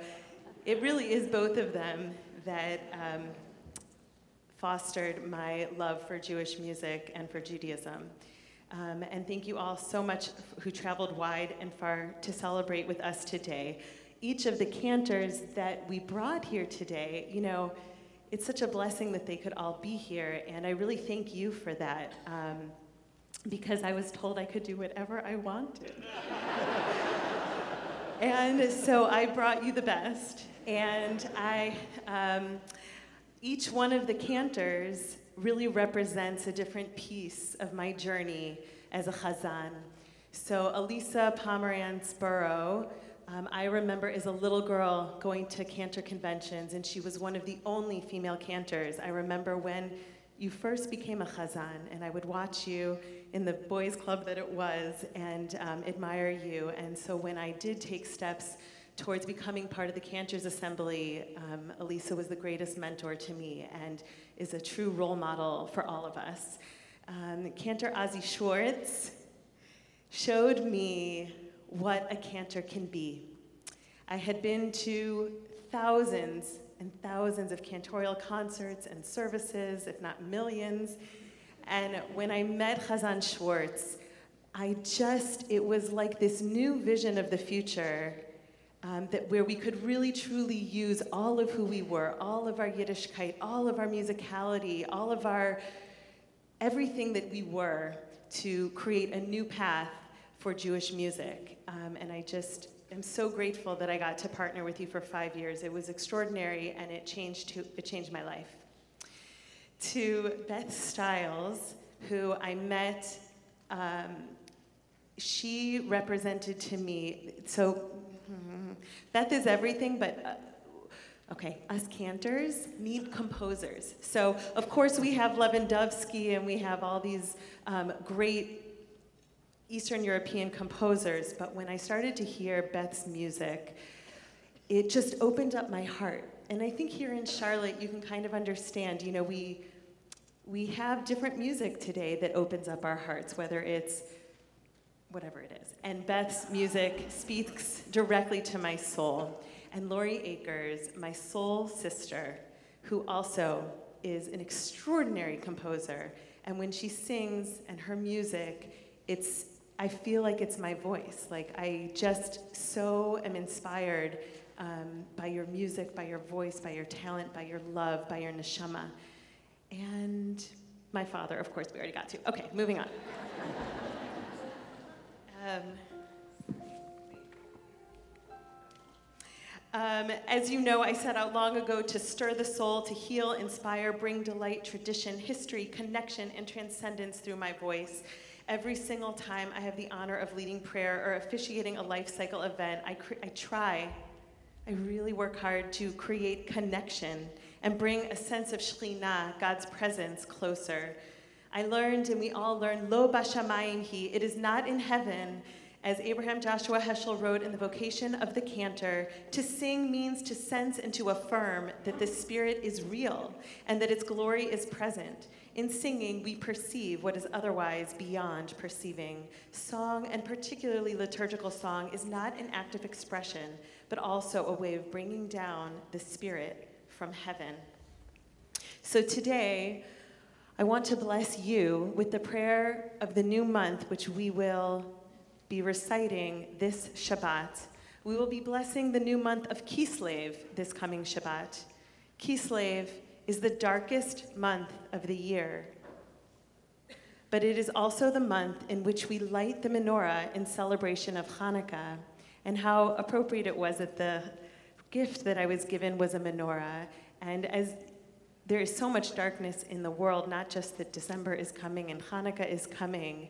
it really is both of them that fostered my love for Jewish music and for Judaism. And thank you all so much who traveled wide and far to celebrate with us today. Each of the cantors that we brought here today, you know, it's such a blessing that they could all be here, and I really thank you for that. because I was told I could do whatever I wanted. And so I brought you the best, and each one of the cantors really represents a different piece of my journey as a chazan. So Elisa Pomerantz-Burrow, I remember as a little girl going to cantor conventions, and she was one of the only female cantors. I remember when you first became a chazan, and I would watch you in the boys' club that it was and admire you. And so when I did take steps towards becoming part of the Cantors Assembly, Elisa was the greatest mentor to me and is a true role model for all of us. Cantor Ozzy Schwartz showed me what a cantor can be. I had been to thousands and thousands of cantorial concerts and services, if not millions. And when I met Chazan Schwartz, it was like this new vision of the future where we could really truly use all of who we were, all of our Yiddishkeit, all of our musicality, all of everything that we were to create a new path for Jewish music. And I just am so grateful that I got to partner with you for 5 years. It was extraordinary, and it changed my life. To Beth Stiles, who I met, she represented to me, so Beth is everything, but okay, us cantors need composers. So of course we have Lewandowski and we have all these great Eastern European composers, but when I started to hear Beth's music, it just opened up my heart. And I think here in Charlotte, you can kind of understand, you know, we have different music today that opens up our hearts, whether it's whatever it is. And Beth's music speaks directly to my soul. And Lori Akers, my soul sister, who also is an extraordinary composer, and when she sings and her music, I feel like it's my voice. Like I just so am inspired by your music, by your voice, by your talent, by your love, by your neshama. And my father, of course, we already got to. Okay, moving on. As you know, I set out long ago to stir the soul, to heal, inspire, bring delight, tradition, history, connection, and transcendence through my voice. Every single time I have the honor of leading prayer or officiating a life cycle event, I really work hard to create connection and bring a sense of Shekhinah, God's presence, closer. I learned, and we all learned, Lo bashamayim hi, it is not in heaven. As Abraham Joshua Heschel wrote in the vocation of the cantor, to sing means to sense and to affirm that the Spirit is real and that its glory is present. In singing, we perceive what is otherwise beyond perceiving. Song, and particularly liturgical song, is not an act of expression, but also a way of bringing down the Spirit from heaven. So today, I want to bless you with the prayer of the new month, which we will be reciting this Shabbat. We will be blessing the new month of Kislev this coming Shabbat. Kislev is the darkest month of the year, but it is also the month in which we light the menorah in celebration of Hanukkah, and how appropriate it was that the gift that I was given was a menorah. And as there is so much darkness in the world, not just that December is coming and Hanukkah is coming,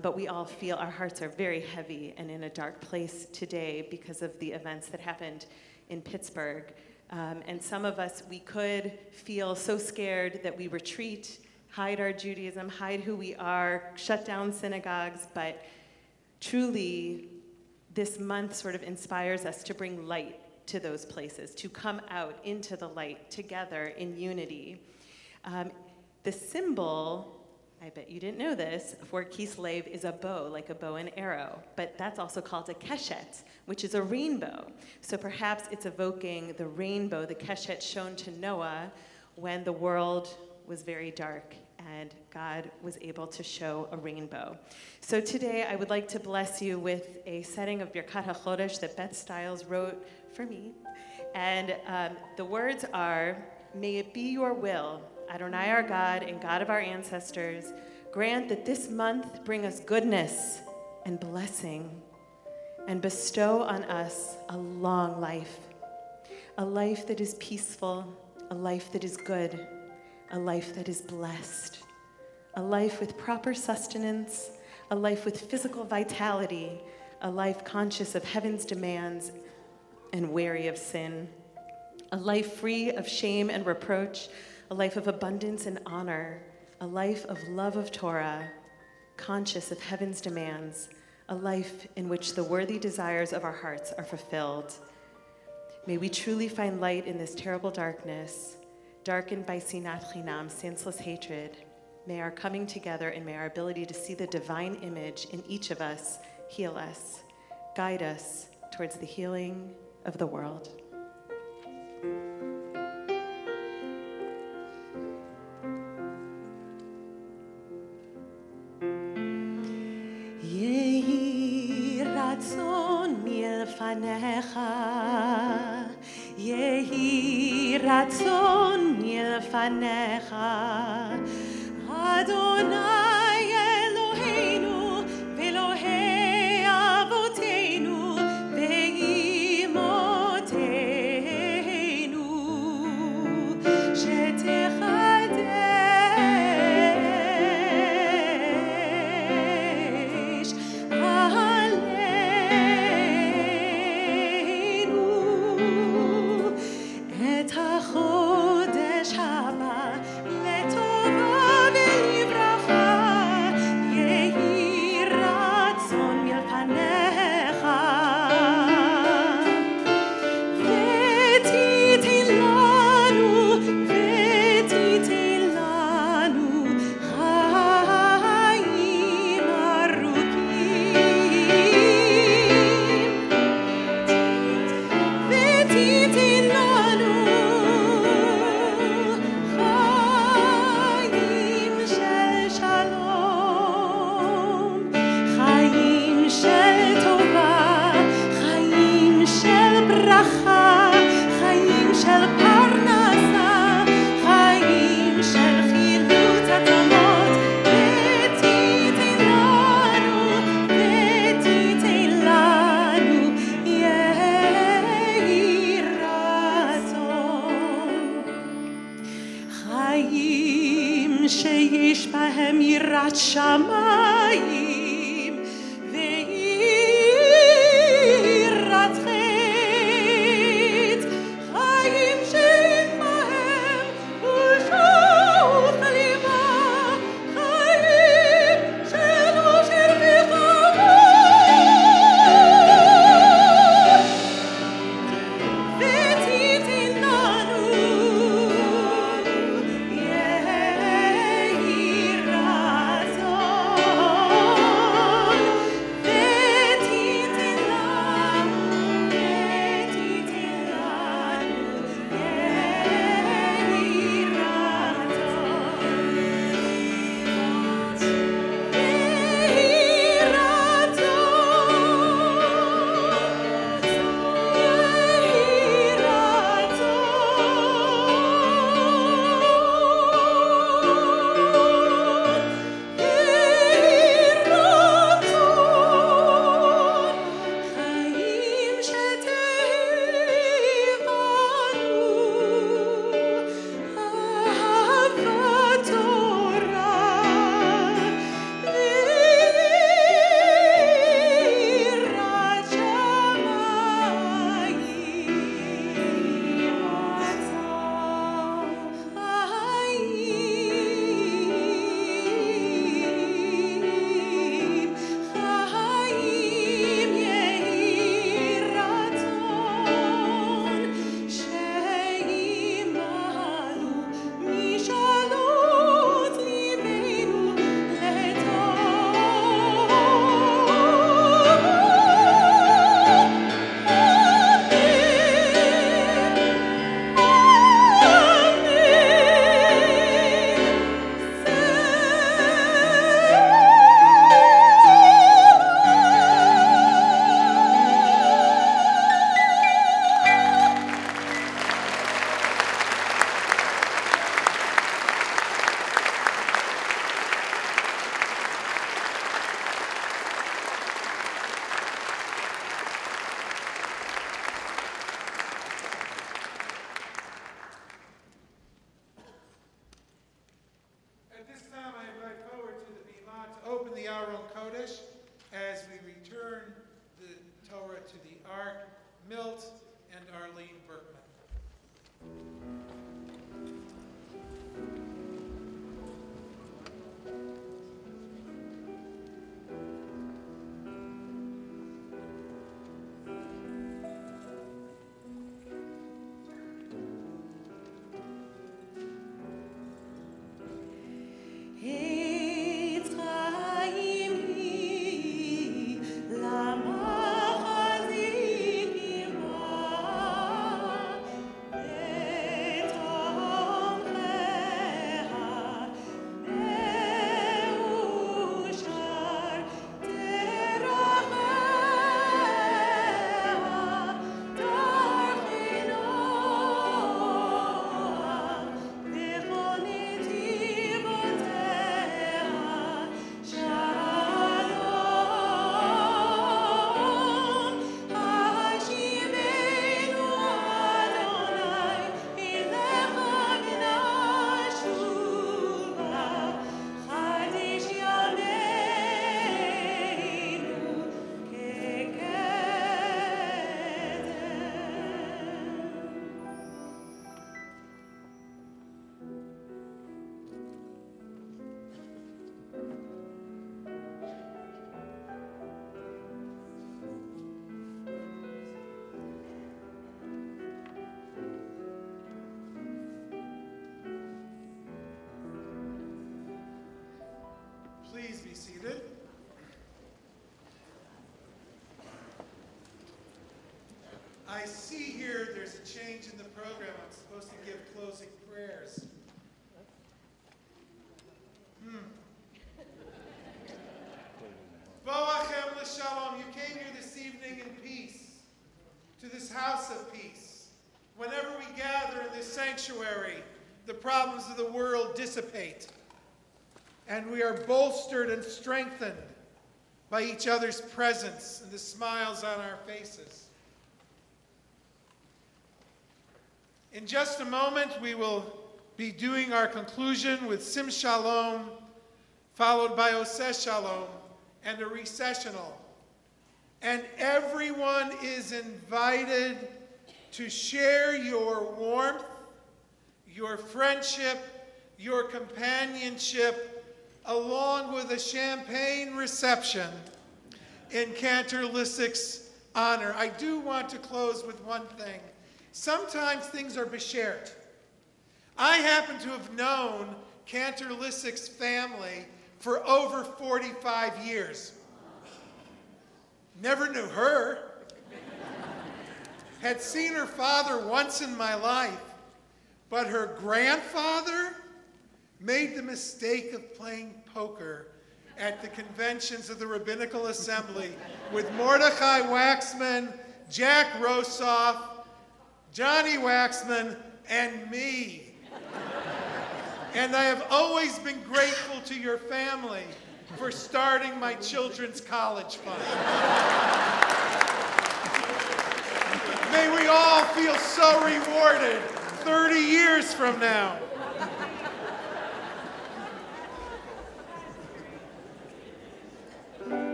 but we all feel our hearts are very heavy and in a dark place today because of the events that happened in Pittsburgh. And some of us, we could feel so scared that we retreat, hide our Judaism, hide who we are, shut down synagogues, but truly this month sort of inspires us to bring light to those places, to come out into the light together in unity. The symbol, I bet you didn't know this, for Kislev is a bow, like a bow and arrow, but that's also called a keshet, which is a rainbow. So perhaps it's evoking the rainbow, the keshet shown to Noah when the world was very dark and God was able to show a rainbow. So today I would like to bless you with a setting of Birkat HaChodesh that Beth Stiles wrote for me. And the words are, may it be your will, Adonai our God and God of our ancestors, Grant that this month bring us goodness and blessing, and bestow on us a long life, a life that is peaceful, a life that is good, a life that is blessed, a life with proper sustenance, a life with physical vitality, a life conscious of heaven's demands and wary of sin, a life free of shame and reproach, a life of abundance and honor, a life of love of Torah, conscious of heaven's demands, a life in which the worthy desires of our hearts are fulfilled. May we truly find light in this terrible darkness, darkened by sinat chinam, senseless hatred. May our coming together and may our ability to see the divine image in each of us heal us, guide us towards the healing of the world. Yehi ratzon milfanecha, Yehi ratzon milfanecha, Adonai Eloheinu v'Elohei avoteinu ve'imotenu, shetechadesh aleinu et hachodesh haba letova ולברכה, יהי רצון מלפניך. ותיתן לנו חיים ארוכים. ותיתן לנו חיים של שלום, חיים של טובה, חיים של ברכה, חיים של פרנסה, חיים של חילוץ אדמות. ותיתן לנו יהי רצון, חיים שיש בהם יראת שמיים ויראת חטא, חיים שאין בהם בושה וכלימה, חיים של אושר וכבוד. ותיתן לנו יהי רצון. return the Torah to the Ark, Milt and Arlene Berkman. Please be seated. I see here there's a change in the program. I'm supposed to give closing prayers. Boachem l'shalom. You came here this evening in peace, to this house of peace. Whenever we gather in this sanctuary, the problems of the world dissipate, and we are bolstered and strengthened by each other's presence and the smiles on our faces. In just a moment, we will be doing our conclusion with Sim Shalom, followed by Oseh Shalom, and a recessional. And everyone is invited to share your warmth, your friendship, your companionship, along with a champagne reception in Cantor Lissek's honor. I do want to close with one thing. Sometimes things are beshert. I happen to have known Cantor Lissek's family for over 45 years. Never knew her. Had seen her father once in my life, but her grandfather made the mistake of playing poker at the conventions of the Rabbinical Assembly with Mordechai Waxman, Jack Rosoff, Johnny Waxman, and me. And I have always been grateful to your family for starting my children's college fund. May we all feel so rewarded 30 years from now.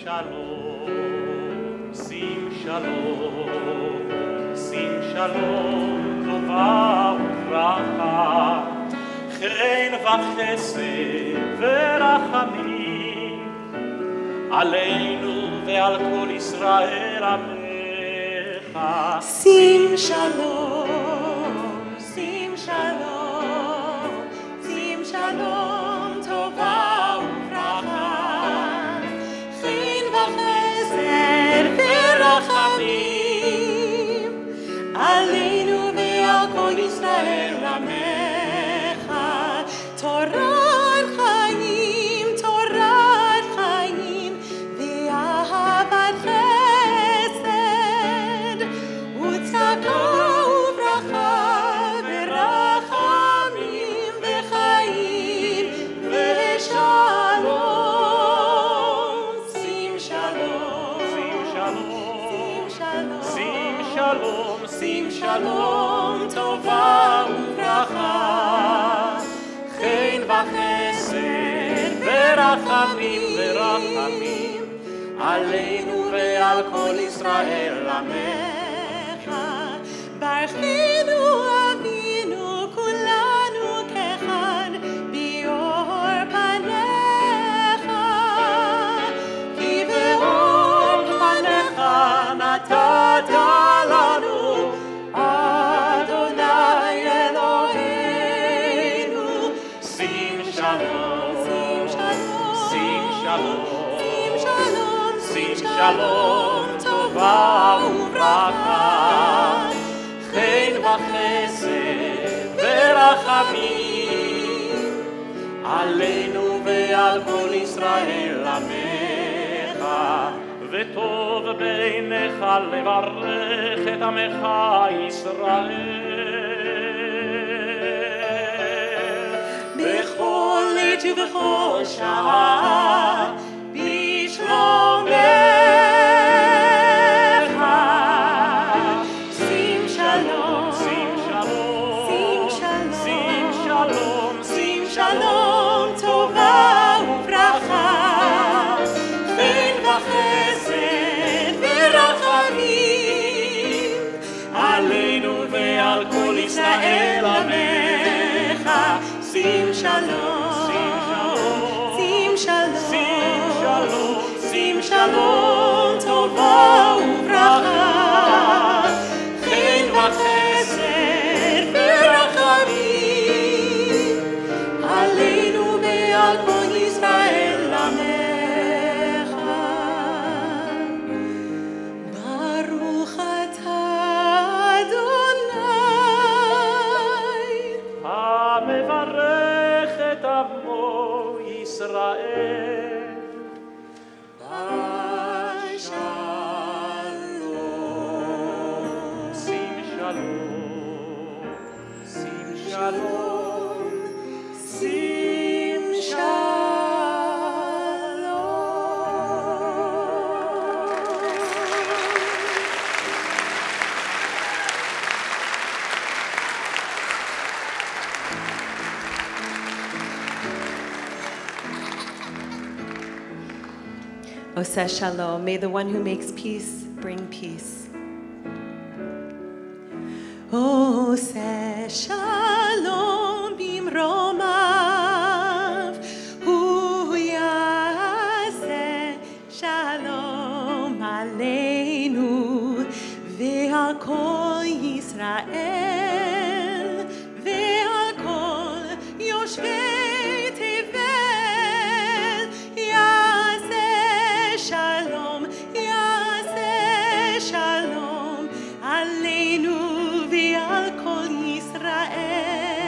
Shalom, sim shalom, sim shalom, tova u'bracha, chen v'chesed v'rachamim, aleinu ve'al kol Yisrael amecha. Sim shalom, sim shalom, sim shalom, tova u'bracha. Aleinu ve'al kol Yisrael amecha, Torat chayim, ve'ahavat chesed, u'tzedaka u'bracha, ve'rachamim, ve'chayim, ve'shalom. Sim shalom, sim shalom, sim shalom. Sim shalom, tova u'bracha. וחסד ורחמים ורחמים עלינו ועל כל ישראל עמך. ברכנו אבינו כולנו כאחד באור פניך, כי באור פניך נתת לנו אדוני אלוהינו. שים שלום, שים שלום, שים שלום, שים שלום, שים שלום, טובה וברכה, חן וחסד ורחמים עלינו ועל כל ישראל עמך. וטוב בעיניך לברך את עמך ישראל בכל עת ובכל שעה בשלומך. שים שלום, שים שלום, שים שלום, שים שלום, שים שלום, טובה וברכה, חן וחסד ורחמים עלינו ועל כל ישראל עמך. שים שלום, שים שלום, שים שלום, שים שלום, טובה וברכה, חן וחסד ורחמים עלינו ועל כל ישראל עמך. ברוך אתה אדוני המברך את עמו ישראל. שים שלום, שים שלום, שים Oseh Shalom. May the one who makes peace bring peace. Oseh Shalom bimromav, hu yaseh shalom aleinu ve'al kol Yisrael ve'al kol yoshvei tevel. Yaseh shalom, yaseh shalom aleinu ve'al kol Yisrael.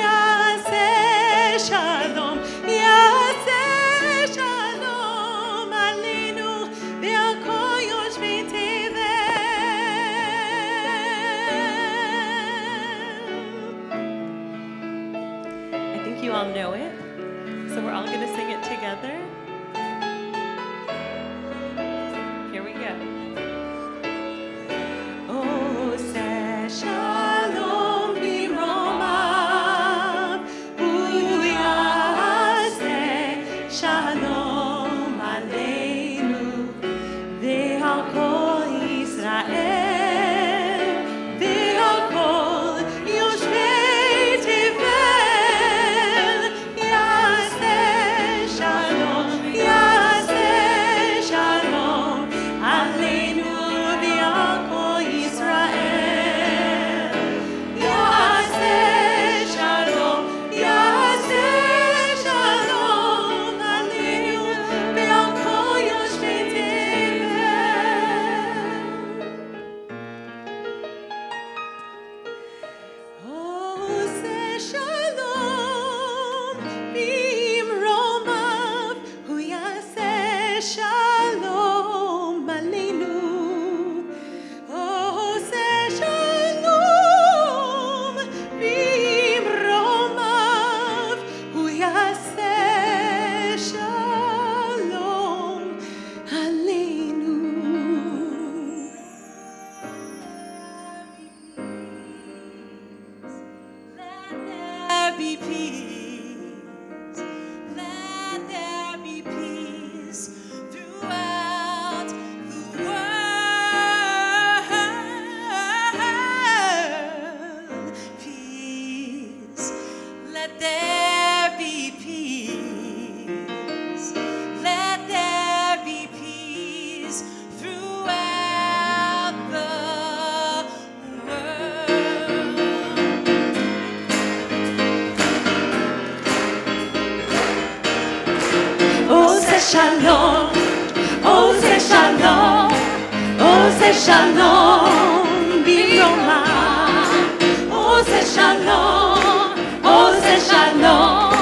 Yaseh shalom, yaseh shalom aleinu ve'al kol yoshvei tevel. I think you all know it, so we're all going to sing it together. Here we go. Oseh shalom bimromav, hu yaseh shalom aleinu ve'al kol Yisrael ve'al kol yoshvei tevel. Yaseh shalom, Let there be peace. Let there be peace throughout the world. Oh, say shalom. Oh, say shalom. Oh, say shalom. B'roma. Oh, say shalom. Oh, say shalom.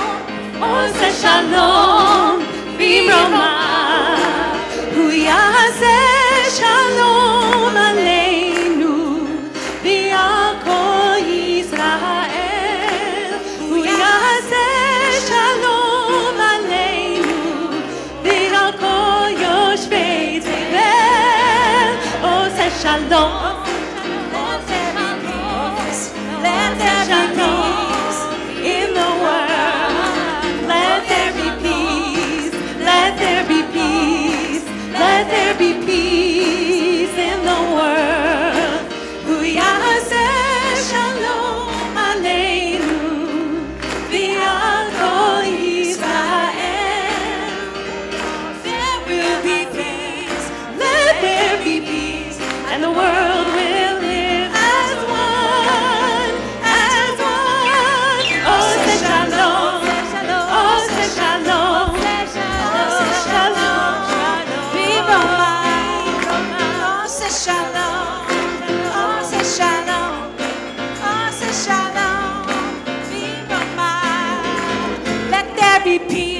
Oh, say shalom. B'roma. Hu ya'aseh shalom aleinu v'al kol Yisrael. Hu ya'aseh shalom aleinu v'al kol yoshvei Tevel. Oh, say shalom. Let there be peace in the world. Let there be peace. Let there be peace. Let there be peace in the world. Hu ya'aseh shalom aleinu v'al kol Yisrael. There will be peace. Let there be peace, and the world will live as one, as one. Oh, say shalom. Oh, say shalom. Oh, say shalom. B'roma. Oh, say shalom. Oh, say shalom. Oh, say shalom. B'roma. Let there be peace.